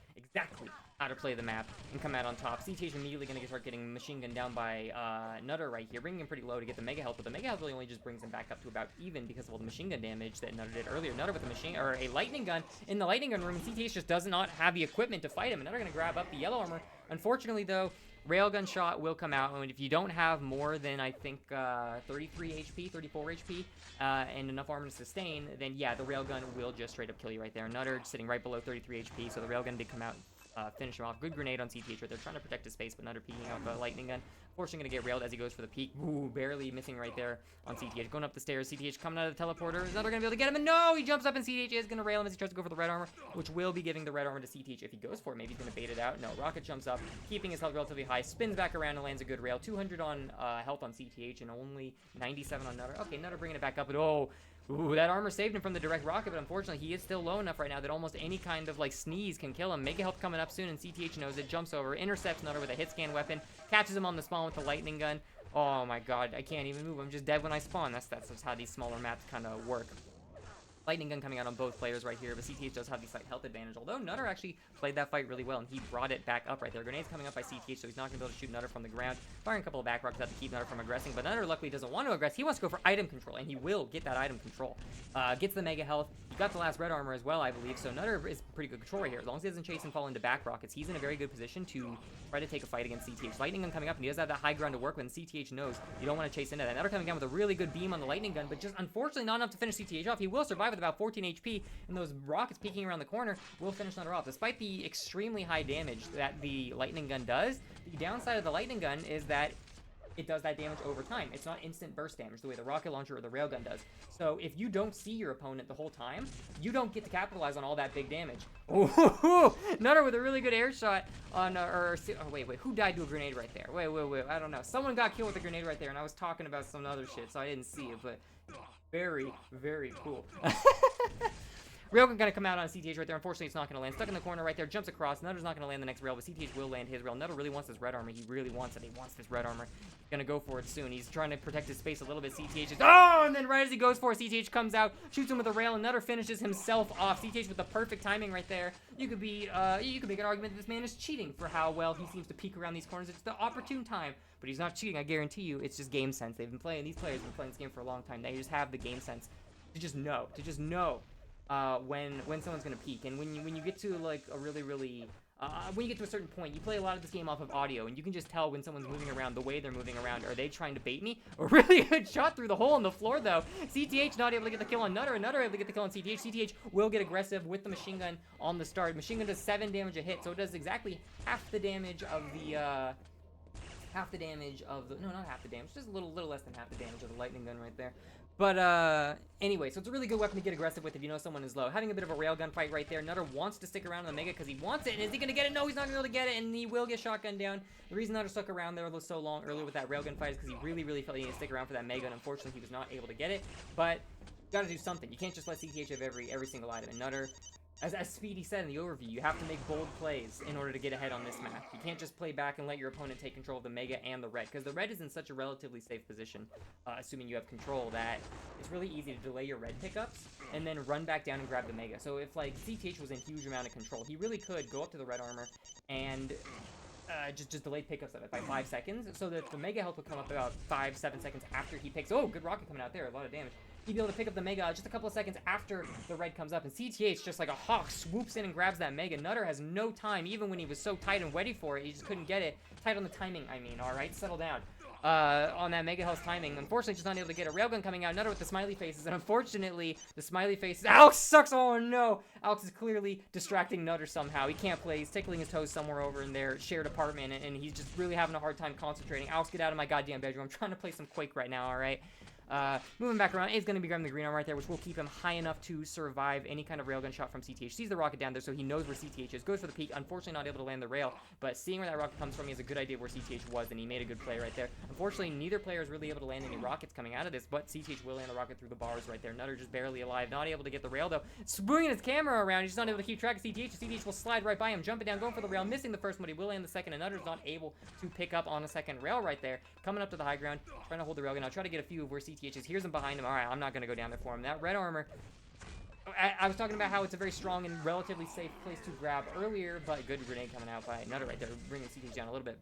how to play the map and come out on top. CTH immediately going to start getting machine gunned down by Nutter right here, bringing him pretty low to get the mega health, but the mega health really only just brings him back up to about even because of all the machine gun damage that Nutter did earlier. Nutter with a lightning gun in the lightning gun room, and CTH just does not have the equipment to fight him, and Nutter going to grab up the yellow armor. Unfortunately, though, railgun shot will come out, and if you don't have more than, I think, 33 HP, 34 HP, and enough armor to sustain, then yeah, the railgun will just straight up kill you right there. Nutter sitting right below 33 HP, so the railgun did come out finish him off. Good grenade on CTH right there, trying to protect his space, but Nutter peeking out the lightning gun. Fortunately, going to get railed as he goes for the peek. Ooh, barely missing right there on CTH. Going up the stairs, CTH coming out of the teleporter. Is Nutter going to be able to get him? And no, he jumps up and CTH is going to rail him as he tries to go for the red armor, which will be giving the red armor to CTH if he goes for it. Maybe he's going to bait it out. No, Rocket jumps up, keeping his health relatively high, spins back around and lands a good rail. 200 on health on CTH and only 97 on Nutter. Okay, Nutter bringing it back up, but oh, ooh, that armor saved him from the direct rocket, but unfortunately, he is still low enough right now that almost any kind of, like, sneeze can kill him. Mega health coming up soon, and CTH knows it. Jumps over, intercepts Nutter with a hit scan weapon, catches him on the spawn with the lightning gun. Oh my god, I can't even move. I'm just dead when I spawn. That's just how these smaller maps kind of work. Lightning gun coming out on both players right here, but CTH does have the slight health advantage, although Nutter actually played that fight really well, and he brought it back up right there. Grenades coming up by CTH, so he's not going to be able to shoot Nutter from the ground. Firing a couple of back rockets out to keep Nutter from aggressing, but Nutter luckily doesn't want to aggress. He wants to go for item control, and he will get that item control. Gets the mega health. He got the last red armor as well, I believe, so Nutter is pretty good control right here. As long as he doesn't chase and fall into back rockets, he's in a very good position to try to take a fight against CTH. Lightning gun coming up, and he does have that high ground to work with, and CTH knows you don't want to chase into that. Nutter coming down with a really good beam on the lightning gun, but just unfortunately not enough to finish CTH off. He will survive with about 14 HP, and those rockets peeking around the corner will finish Nutter off. Despite the extremely high damage that the lightning gun does, the downside of the lightning gun is that it does that damage over time. It's not instant burst damage the way the rocket launcher or the railgun does. So if you don't see your opponent the whole time, you don't get to capitalize on all that big damage. Ooh, Nutter with a really good air shot on, wait, who died to a grenade right there? Wait, I don't know. Someone got killed with a grenade right there, and I was talking about some other shit, so I didn't see it, but very, very cool. Railgun gonna come out on CTH right there. Unfortunately, it's not gonna land. Stuck in the corner right there. Jumps across. Nutter's not gonna land the next rail, but CTH will land his rail. Nutter really wants this red armor. He really wants it. He wants this red armor. He's gonna go for it soon. He's trying to protect his space a little bit. CTH is, oh, and then right as he goes for it, CTH comes out, shoots him with a rail, and Nutter finishes himself off. CTH with the perfect timing right there. You could make an argument that this man is cheating for how well he seems to peek around these corners. It's the opportune time, but he's not cheating. I guarantee you, it's just game sense. These players have been playing this game for a long time. They just have the game sense to just know. When someone's gonna peek, and when you get to like a really when you get to a certain point, you play a lot of this game off of audio, and you can just tell when someone's moving around, the way they're moving around. Are they trying to bait me? A really good shot through the hole in the floor though. CTH not able to get the kill on Nutter, and Nutter able to get the kill on CTH. CTH will get aggressive with the machine gun on the start. Machine gun does 7 damage a hit, so it does exactly half the damage of the no, not half the damage, just a little less than half the damage of the lightning gun right there. But anyway, so it's a really good weapon to get aggressive with if you know someone is low. Having a bit of a railgun fight right there. Nutter wants to stick around on the Mega because he wants it. And is he going to get it? No, he's not going to be able to get it, and he will get shotgun down. The reason Nutter stuck around there so long earlier with that railgun fight is because he really felt he needed to stick around for that Mega, and unfortunately he was not able to get it. But you got to do something. You can't just let CTH have every single item. And Nutter, as Speedy said in the overview, you have to make bold plays in order to get ahead on this map. You can't just play back and let your opponent take control of the Mega and the Red, because the Red is in such a relatively safe position, assuming you have control, that it's really easy to delay your Red pickups and then run back down and grab the Mega. So if, like, CTH was in huge amount of control, he really could go up to the Red armor and just delay pickups of it by 5 seconds, so that the Mega health would come up about 5-7 seconds after he picks. Oh, good rocket coming out there, a lot of damage. He'd be able to pick up the Mega just a couple of seconds after the Red comes up, and CTH, just like a hawk, swoops in and grabs that Mega. Nutter has no time, even when he was so tight and ready for it, he just couldn't get it. Tight on the timing, I mean, alright? Settle down. On that Mega health timing. Unfortunately, just not able to get a railgun coming out. Nutter with the smiley faces, and unfortunately, the smiley faces. Alex sucks! Oh no! Alex is clearly distracting Nutter somehow. He can't play. He's tickling his toes somewhere over in their shared apartment, and he's just really having a hard time concentrating. Alex, get out of my goddamn bedroom. I'm trying to play some Quake right now, alright? Moving back around, is going to be grabbing the green arm right there, which will keep him high enough to survive any kind of railgun shot from CTH. Sees the rocket down there, so he knows where CTH is. Goes for the peak. Unfortunately, not able to land the rail, but seeing where that rocket comes from, he has a good idea where CTH was, and he made a good play right there. Unfortunately, neither player is really able to land any rockets coming out of this, but CTH will land the rocket through the bars right there. Nutter just barely alive, not able to get the rail, though. Swinging his camera around, he's just not able to keep track of CTH. CTH will slide right by him, jumping down, going for the rail, missing the first one. He will land the second, and Nutter's not able to pick up on a second rail right there. Coming up to the high ground, trying to hold the railgun. I'll try to get a few of where CTH is. Here's him behind him. Alright, I'm not going to go down there for him. That red armor, I was talking about how it's a very strong and relatively safe place to grab earlier, but good grenade coming out by Nutter right there, bringing CTH down a little bit.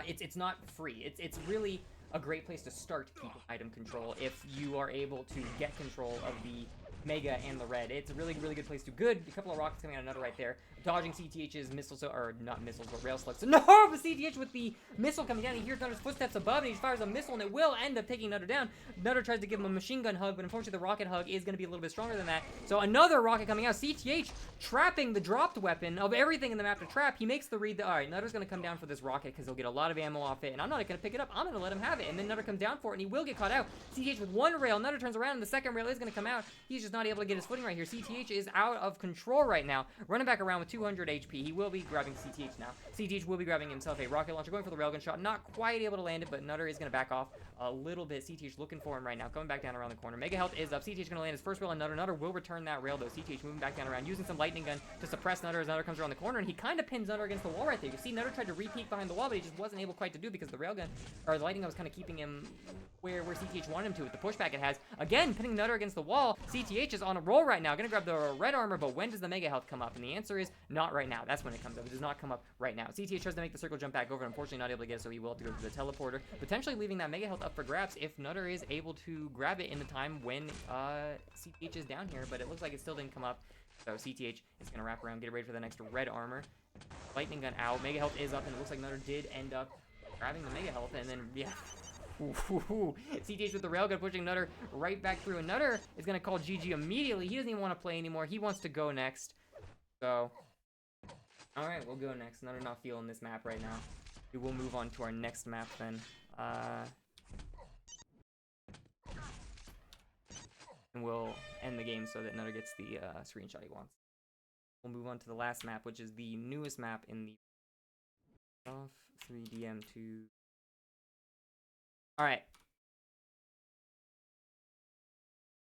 It's not free. It's really a great place to start keeping item control if you are able to get control of the Mega and the red. It's a really, really good place to good. A couple of rockets coming out of Nutter right there. Dodging CTH's missiles, or not missiles, but rail slugs. So no, but CTH with the missile coming down. He hears Nutter's footsteps above, and he fires a missile, and it will end up taking Nutter down. Nutter tries to give him a machine gun hug, but unfortunately the rocket hug is going to be a little bit stronger than that. So another rocket coming out. CTH trapping the dropped weapon of everything in the map to trap. He makes the read that, all right, Nutter's going to come down for this rocket because he'll get a lot of ammo off it, and I'm not going to pick it up. I'm going to let him have it, and then Nutter comes down for it, and he will get caught out. CTH with one rail. Nutter turns around, and the second rail is going to come out. He's just not able to get his footing right here. CTH is out of control right now. Running back around with 200 HP. He will be grabbing CTH now. CTH will be grabbing himself a rocket launcher, going for the railgun shot. Not quite able to land it, but Nutter is going to back off a little bit. CTH looking for him right now. Coming back down around the corner. Mega health is up. CTH going to land his first rail on Nutter. Nutter will return that rail, though. CTH moving back down around, using some lightning gun to suppress Nutter as Nutter comes around the corner, and he kind of pins Nutter against the wall right there. You see Nutter tried to re-peek behind the wall, but he just wasn't able quite to do because the railgun, or the lightning gun was kind of keeping him where CTH wanted him to with the pushback it has. Again, pinning Nutter against the wall. CTH is on a roll right now. Going to grab the red armor, but when does the mega health come up? And the answer is not right now. That's when it comes up. It does not come up right now. CTH tries to make the circle jump back over, unfortunately not able to get it, so he will have to go to the teleporter, potentially leaving that mega health up for grabs if Nutter is able to grab it in the time when CTH is down here, but it looks like it still didn't come up. So CTH is going to wrap around, get ready for the next red armor. Lightning gun out. Mega health is up, and it looks like Nutter did end up grabbing the mega health, and then, yeah. CTH with the railgun pushing Nutter right back through, and Nutter is going to call GG immediately. He doesn't even want to play anymore. He wants to go next. So, alright, we'll go next. Nutter not feeling this map right now. We will move on to our next map then. And we'll end the game so that Nutter gets the screenshot he wants. We'll move on to the last map, which is the newest map in the off 3DM2. Alright.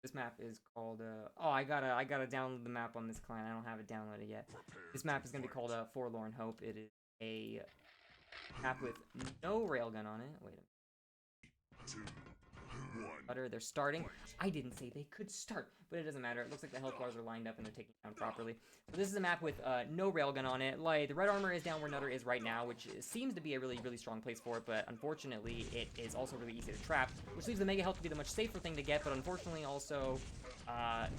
This map is called, oh, I gotta download the map on this client. I don't have it downloaded yet. This map is gonna be called Forlorn Hope. It is a map with no railgun on it. Wait a minute. They're starting. I didn't say they could start, but it doesn't matter. It looks like the health bars are lined up and they're taking down properly. So this is a map with no railgun on it. Like, the red armor is down where Nutter is right now, which seems to be a really, really strong place for it, but unfortunately it is also really easy to trap, which leaves the mega health to be the much safer thing to get, but unfortunately also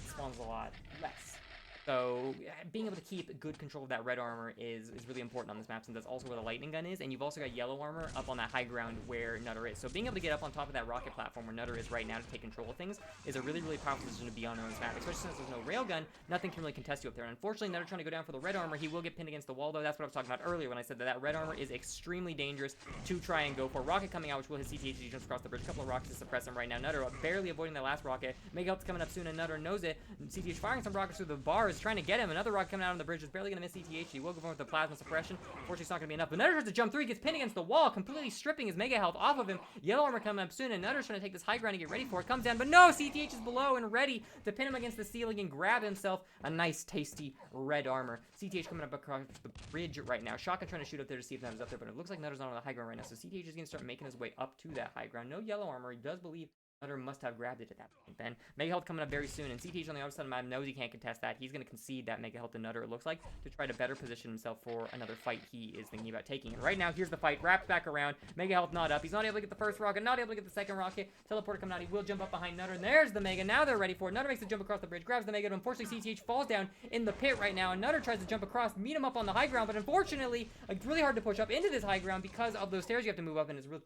spawns a lot less. So being able to keep good control of that red armor is really important on this map, since that's also where the lightning gun is, and you've also got yellow armor up on that high ground where Nutter is. So being able to get up on top of that rocket platform where Nutter is right now to take control of things is a really, really powerful position to be on this map, especially since there's no railgun. Nothing can really contest you up there. And unfortunately, Nutter trying to go down for the red armor. He will get pinned against the wall, though. That's what I was talking about earlier when I said that that red armor is extremely dangerous to try and go for. Rocket coming out, which will hit CTH as he jumps across the bridge. A couple of rockets to suppress him right now. Nutter barely avoiding that last rocket. Mega health's coming up soon, and Nutter knows it. CTH firing some rockets through the bars, trying to get him. Another rocket coming out on the bridge is barely going to miss CTH. He will go for with the plasma suppression. Unfortunately, it's not going to be enough. But Nutter tries to jump through. He gets pinned against the wall, completely stripping his mega health off of him. Yellow armor coming up soon, and Nutter's trying to take this high ground and get ready for it. Comes down, but no! CTH is below and ready to pin him against the ceiling and grab himself a nice, tasty red armor. CTH coming up across the bridge right now. Shotgun trying to shoot up there to see if Nutter's up there, but it looks like Nutter's not on the high ground right now. So CTH is going to start making his way up to that high ground. No yellow armor. He does believe Nutter must have grabbed it at that point then. Mega health coming up very soon, and CTH on the other side of the map knows he can't contest that. He's going to concede that mega health to Nutter, it looks like, to try to better position himself for another fight he is thinking about taking. And right now, here's the fight. Wraps back around. Mega health not up. He's not able to get the first rocket, not able to get the second rocket. Teleporter coming out. He will jump up behind Nutter, and there's the mega. Now they're ready for it. Nutter makes the jump across the bridge, grabs the mega, but unfortunately, CTH falls down in the pit right now, and Nutter tries to jump across, meet him up on the high ground, but unfortunately, it's really hard to push up into this high ground because of those stairs you have to move up, and it's real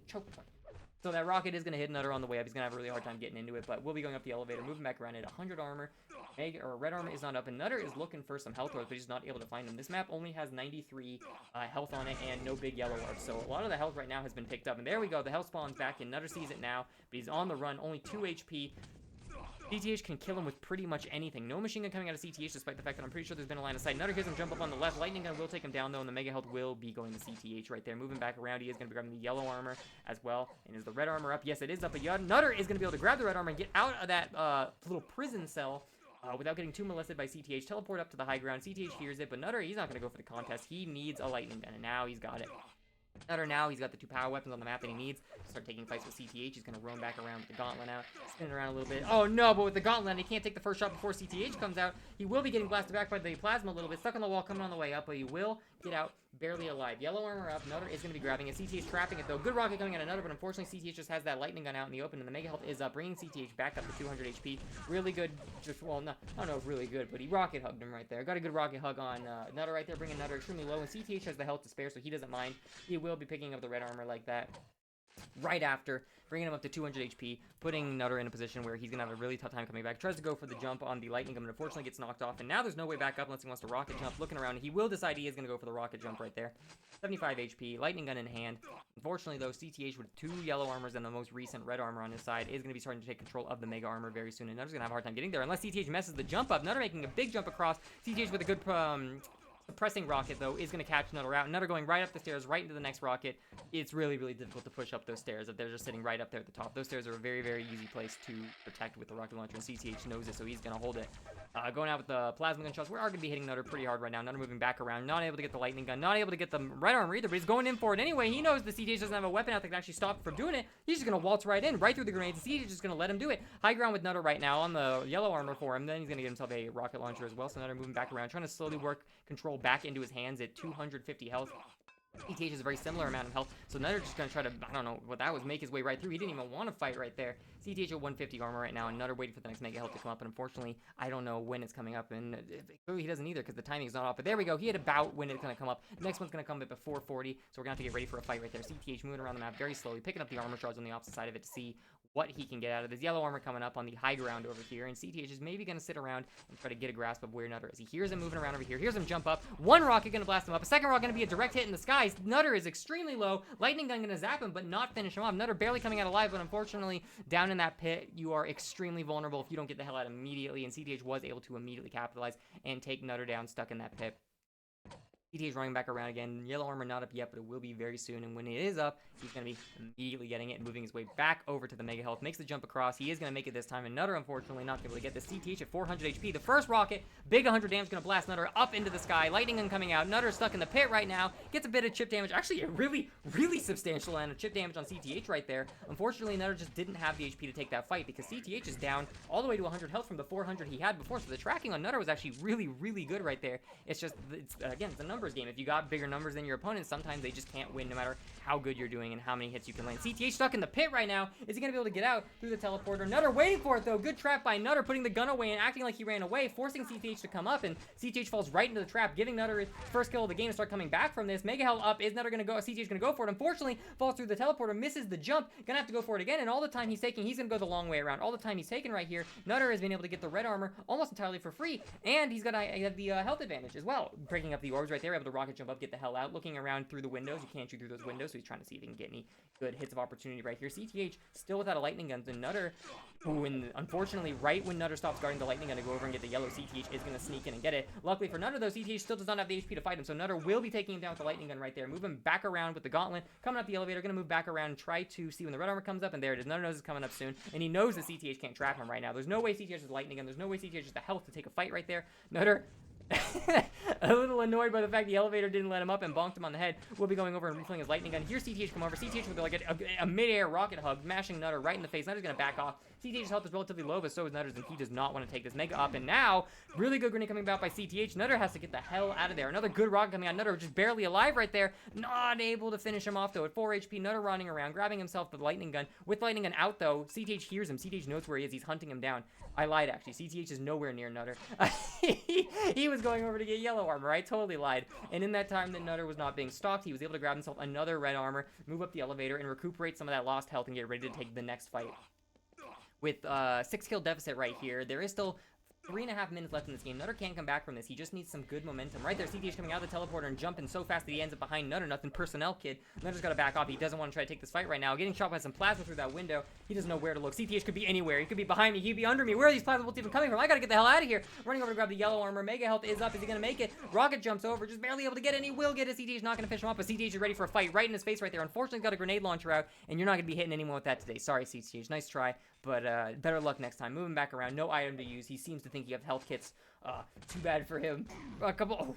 choke point. So that rocket is going to hit Nutter on the way up. He's going to have a really hard time getting into it, but we'll be going up the elevator, moving back around at 100 armor. Red armor is not up, and Nutter is looking for some health orbs, but he's not able to find them. This map only has 93 health on it and no big yellow orbs, so a lot of the health right now has been picked up. And there we go. The health spawn's back, and Nutter sees it now, but he's on the run. Only 2 HP. CTH can kill him with pretty much anything. No machine gun coming out of CTH, despite the fact that I'm pretty sure there's been a line of sight. Nutter hears him jump up on the left. Lightning gun will take him down, though, and the mega health will be going to CTH right there. Moving back around, he is going to be grabbing the yellow armor as well. And is the red armor up? Yes, it is up. But Nutter is going to be able to grab the red armor and get out of that little prison cell without getting too molested by CTH. Teleport up to the high ground. CTH hears it, but Nutter, he's not going to go for the contest. He needs a lightning gun, and now he's got it. Nutter now, he's got the 2 power weapons on the map that he needs to start taking fights with CTH. He's going to roam back around with the gauntlet out, spinning around a little bit. Oh no, but with the gauntlet, he can't take the first shot before CTH comes out. He will be getting blasted back by the plasma a little bit, stuck on the wall, coming on the way up, but he will get out barely alive. Yellow armor up, Nutter is going to be grabbing it. CTH trapping it though. Good rocket coming out of Nutter, but unfortunately CTH just has that lightning gun out in the open, and the Mega Health is up, bringing CTH back up to 200 HP. Really good, well, no, I don't know if really good, but he rocket hugged him right there. Got a good rocket hug on Nutter right there, bringing Nutter extremely low, and CTH has the health to spare, so he doesn't mind. He will be picking up the red armor like that right after, bringing him up to 200 HP, putting Nutter in a position where he's going to have a really tough time coming back. Tries to go for the jump on the lightning gun, but unfortunately gets knocked off, and now there's no way back up unless he wants to rocket jump. Looking around, he will decide he is going to go for the rocket jump right there. 75 HP, lightning gun in hand. Unfortunately, though, CTH with 2 yellow armors and the most recent red armor on his side is going to be starting to take control of the mega armor very soon, and Nutter's going to have a hard time getting there unless CTH messes the jump up. Nutter making a big jump across. CTH with a good suppressing rocket, though, is going to catch Nutter out. Nutter going right up the stairs, right into the next rocket. It's really, really difficult to push up those stairs if they're just sitting right up there at the top. Those stairs are a very, very easy place to protect with the rocket launcher, and CTH knows it, so he's going to hold it. Going out with the plasma gun shots. We are going to be hitting Nutter pretty hard right now. Nutter moving back around, not able to get the lightning gun, not able to get the red armor either, but he's going in for it anyway. He knows the CTH doesn't have a weapon out that can actually stop him from doing it. He's just going to waltz right in, right through the grenades. The CTH is just going to let him do it. High ground with Nutter right now on the yellow armor for him. Then he's going to get himself a rocket launcher as well. So Nutter moving back around, trying to slowly work control back into his hands at 250 health. CTH has a very similar amount of health, so Nutter just going to try to, I don't know what that was, make his way right through. He didn't even want to fight right there. CTH at 150 armor right now, and Nutter waiting for the next Mega Health to come up, and unfortunately, I don't know when it's coming up, and clearly he doesn't either, because the timing is not off, but there we go. He had about when it's going to come up. The next one's going to come up at 440, so we're going to have to get ready for a fight right there. CTH moving around the map very slowly, picking up the armor shards on the opposite side of it to see what he can get out of this. Yellow armor coming up on the high ground over here, and CTH is maybe going to sit around and try to get a grasp of where Nutter is. He hears him moving around over here, hears him jump up. One rocket going to blast him up, a second rocket going to be a direct hit in the skies. Nutter is extremely low. Lightning gun going to zap him, but not finish him off. Nutter barely coming out alive, but unfortunately, down in that pit, you are extremely vulnerable if you don't get the hell out immediately, and CTH was able to immediately capitalize and take Nutter down, stuck in that pit. CTH running back around again. Yellow armor not up yet, but it will be very soon. And when it is up, he's going to be immediately getting it and moving his way back over to the Mega Health. Makes the jump across. He is going to make it this time. And Nutter, unfortunately, not able to get this. CTH at 400 HP. The first rocket, big 100 damage, going to blast Nutter up into the sky. Lightning gun coming out. Nutter stuck in the pit right now. Gets a bit of chip damage. Actually, a really, really substantial amount of chip damage on CTH right there. Unfortunately, Nutter just didn't have the HP to take that fight because CTH is down all the way to 100 health from the 400 he had before. So the tracking on Nutter was actually really, really good right there. It's just, again, it's a numbers game. If you got bigger numbers than your opponents, sometimes they just can't win no matter how good you're doing and how many hits you can land. CTH stuck in the pit right now. Is he going to be able to get out through the teleporter? Nutter waiting for it though. Good trap by Nutter, putting the gun away and acting like he ran away, forcing CTH to come up, and CTH falls right into the trap, giving Nutter his first kill of the game to start coming back from this. Mega Hell up. Is Nutter going to go? CTH going to go for it. Unfortunately, falls through the teleporter, misses the jump. Going to have to go for it again, and all the time he's taking, he's going to go the long way around. All the time he's taking right here, Nutter has been able to get the red armor almost entirely for free, and he's got the health advantage as well. Breaking up the orbs right there, able to rocket jump up, get the hell out, looking around through the windows. You can't shoot through those windows, so he's trying to see if he can get any good hits of opportunity right here. CTH still without a lightning gun, and Nutter, who unfortunately, right when Nutter stops guarding the lightning gun to go over and get the yellow, CTH is going to sneak in and get it. Luckily for Nutter, though, CTH still does not have the HP to fight him, so Nutter will be taking him down with the lightning gun right there. Move him back around with the gauntlet, coming up the elevator, going to move back around and try to see when the red armor comes up, and there it is. Nutter knows it's coming up soon, and he knows that CTH can't trap him right now. There's no way CTH has lightning gun. There's no way CTH has the health to take a fight right there. Nutter a little annoyed by the fact the elevator didn't let him up and bonked him on the head. Will be going over and refilling his lightning gun. Here's CTH come over. CTH with like a mid-air rocket hug, mashing Nutter right in the face. Nutter's going to back off. CTH's health is relatively low, but so is Nutter's, and he does not want to take this Mega up. And now, really good grenade coming back by CTH. Nutter has to get the hell out of there. Another good rocket coming out. Nutter just barely alive right there. Not able to finish him off, though. At 4 HP, Nutter running around, grabbing himself the lightning gun. With lightning gun out, though, CTH hears him. CTH knows where he is. He's hunting him down. I lied, actually. CTH is nowhere near Nutter. He was going over to get yellow armor. I totally lied. And in that time that Nutter was not being stalked, he was able to grab himself another red armor, move up the elevator, and recuperate some of that lost health and get ready to take the next fight. With 6 kill deficit right here, there is still 3.5 minutes left in this game. Nutter can't come back from this. He just needs some good momentum. Right there, CTH coming out of the teleporter and jumping so fast that he ends up behind Nutter. Nothing personnel kid. Nutter's got to back off. He doesn't want to try to take this fight right now. Getting shot by some plasma through that window. He doesn't know where to look. CTH could be anywhere. He could be behind me. He could be under me. Where are these plasma bolts even coming from? I got to get the hell out of here. Running over to grab the yellow armor. Mega health is up. Is he going to make it? Rocket jumps over. Just barely able to get it. And he will get it. CTH not going to finish him off, but CTH is ready for a fight right in his face right there. Unfortunately, he's got a grenade launcher out, and you're not going to be hitting anyone with that today. Sorry, CTH. Nice try, but better luck next time. Moving back around. No item to use. He seems to think you have health kits. Too bad for him. Oh,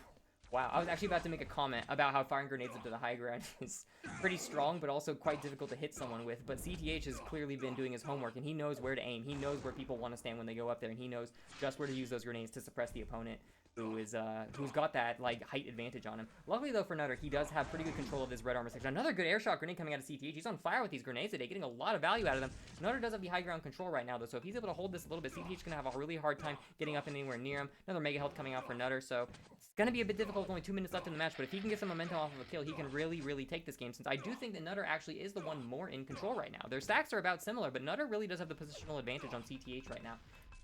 wow. I was actually about to make a comment about how firing grenades up to the high ground is pretty strong, but also quite difficult to hit someone with. But CTH has clearly been doing his homework, and he knows where to aim. He knows where people want to stand when they go up there, and he knows just where to use those grenades to suppress the opponent. who's got that like height advantage on him. Luckily though for Nutter, he does have pretty good control of his red armor section. Another good air shot grenade coming out of CTH. He's on fire with these grenades today, getting a lot of value out of them. Nutter does have the high ground control right now though, so if he's able to hold this a little bit, CTH is gonna have a really hard time getting up and anywhere near him. Another mega health coming out for Nutter, so it's gonna be a bit difficult with only 2 minutes left in the match, but if he can get some momentum off of a kill, he can really take this game, since I do think that Nutter actually is the one more in control right now. Their stacks are about similar, but Nutter really does have the positional advantage on CTH right now.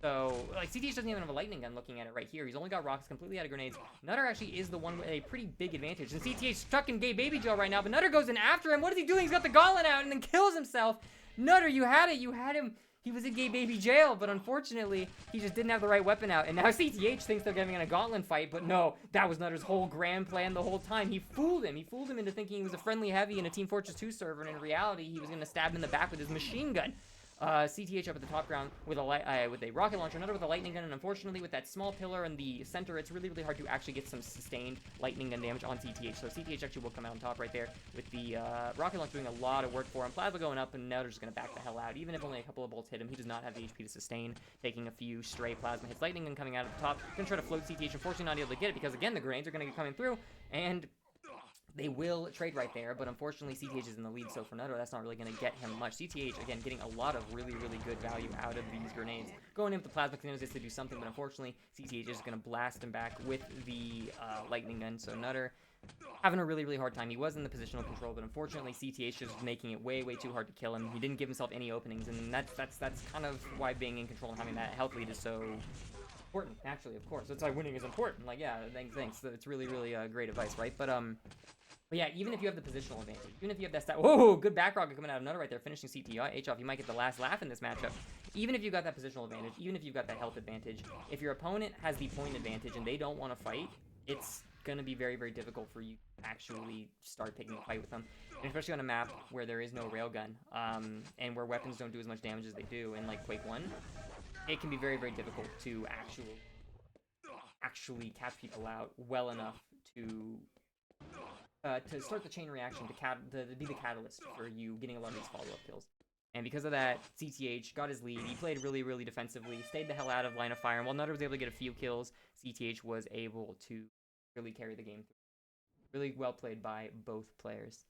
So, like, CTH doesn't even have a lightning gun looking at it right here. He's only got rockets, completely out of grenades. Nutter actually is the one with a pretty big advantage. And CTH stuck in gay baby jail right now, but Nutter goes in after him. What is he doing? He's got the gauntlet out and then kills himself. Nutter, you had it. You had him. He was in gay baby jail, but unfortunately, he just didn't have the right weapon out. And now CTH thinks they're getting in a gauntlet fight, but no, that was Nutter's whole grand plan the whole time. He fooled him. He fooled him into thinking he was a friendly heavy in a Team Fortress 2 server, and in reality, he was going to stab him in the back with his machine gun. CTH up at the top ground with a rocket launcher, Nutter with a lightning gun, and unfortunately with that small pillar in the center, it's really hard to actually get some sustained lightning gun damage on CTH. So CTH actually will come out on top right there with the rocket launcher doing a lot of work for him. Plasma going up, and Nutter's going to back the hell out. Even if only a couple of bolts hit him, he does not have the HP to sustain, taking a few stray plasma hits. Lightning gun coming out at the top, going to try to float CTH, unfortunately not able to get it because, again, the grenades are going to be coming through, and they will trade right there, but unfortunately CTH is in the lead, so for Nutter, that's not really going to get him much. CTH, again, getting a lot of really good value out of these grenades. Going in with the plasma cannons to do something, but unfortunately, CTH is going to blast him back with the lightning gun, so Nutter having a really hard time. He was in the positional control, but unfortunately, CTH is making it way too hard to kill him. He didn't give himself any openings, and that's kind of why being in control and having that health lead is so important, actually, of course. That's why winning is important. Like, yeah, thanks. It's really great advice, right? But yeah, even if you have the positional advantage, even if you have that stat, whoa, good back rocket coming out of Nutter right there, finishing CTH off, you might get the last laugh in this matchup. Even if you got that positional advantage, even if you've got that health advantage, if your opponent has the point advantage and they don't want to fight, it's gonna be very difficult for you to actually start picking a fight with them. And especially on a map where there is no railgun, and where weapons don't do as much damage as they do in like Quake 1, it can be very difficult to actually catch people out well enough to start the chain reaction, to be the catalyst for you getting a lot of these follow-up kills. And because of that, CTH got his lead. He played really defensively, stayed the hell out of line of fire, and while Nutter was able to get a few kills, CTH was able to really carry the game through. Really well played by both players.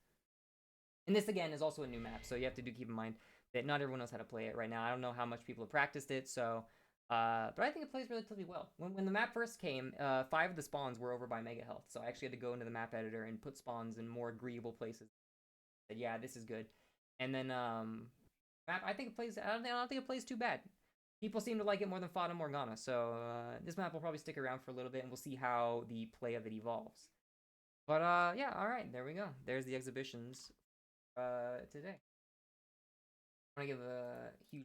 And this, again, is also a new map, so you have to keep in mind that not everyone knows how to play it right now. I don't know how much people have practiced it, so but I think it plays relatively well. When the map first came, 5 of the spawns were over by mega health, so I actually had to go into the map editor and put spawns in more agreeable places. I said, yeah, this is good. And then map, I think it plays. I don't think it plays too bad. People seem to like it more than Fata Morgana, so this map will probably stick around for a little bit, and we'll see how the play of it evolves. But yeah, all right, there we go. There's the exhibitions today. I want to give a huge.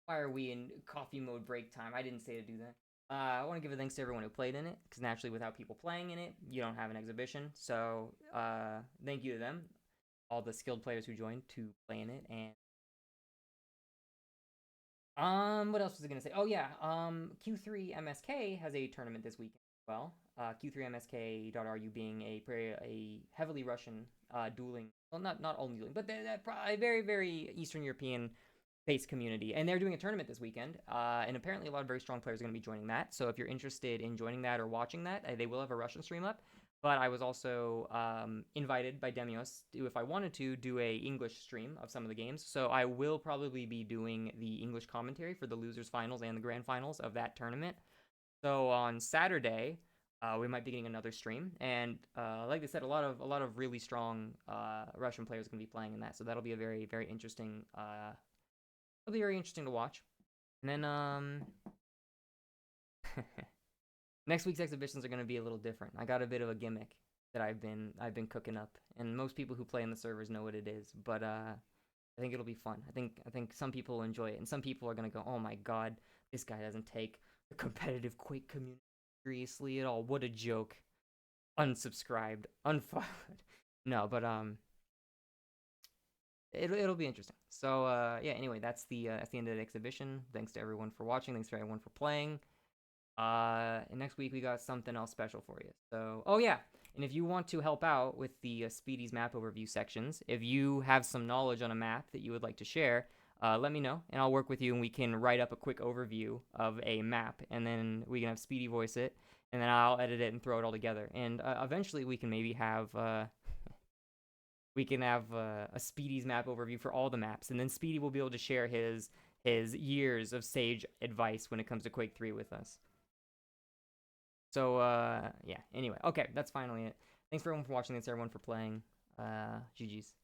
Why are we in coffee mode break time? I didn't say to do that. I want to give a thanks to everyone who played in it, because naturally without people playing in it, you don't have an exhibition. So thank you to them, all the skilled players who joined to play in it. And what else was I going to say? Oh yeah, Q3 MSK has a tournament this weekend as well. Q3MSK.ru being a heavily Russian dueling, well not only dueling, but a very Eastern European based community, and they're doing a tournament this weekend, and apparently a lot of very strong players are going to be joining that. So if you're interested in joining that or watching that, they will have a Russian stream up. But I was also invited by Demios to, if I wanted to, do a English stream of some of the games. So I will probably be doing the English commentary for the losers finals and the grand finals of that tournament. So on Saturday, we might be getting another stream, and like I said, a lot of really strong Russian players are going to be playing in that. So that'll be a very interesting. It'll be very interesting to watch. And then next week's exhibitions are going to be a little different. I got a bit of a gimmick that I've been cooking up, and most people who play in the servers know what it is. But I think it'll be fun. I think some people will enjoy it, and some people are going to go, "Oh my god, this guy doesn't take the competitive Quake community seriously at all. What a joke." Unsubscribed, unfollowed. No, but It'll be interesting. So yeah. Anyway, that's the end of the exhibition. Thanks to everyone for watching. Thanks to everyone for playing. And next week we got something else special for you. So oh yeah, and if you want to help out with the Speedy's map overview sections, if you have some knowledge on a map that you would like to share, let me know, and I'll work with you, and we can write up a quick overview of a map, and then we can have Speedy voice it, and then I'll edit it and throw it all together. And eventually, we can maybe have a Speedy's map overview for all the maps, and then Speedy will be able to share his years of sage advice when it comes to Quake 3 with us. So yeah. Anyway, okay, that's finally it. Thanks for everyone for watching. Thanks everyone for playing. GG's.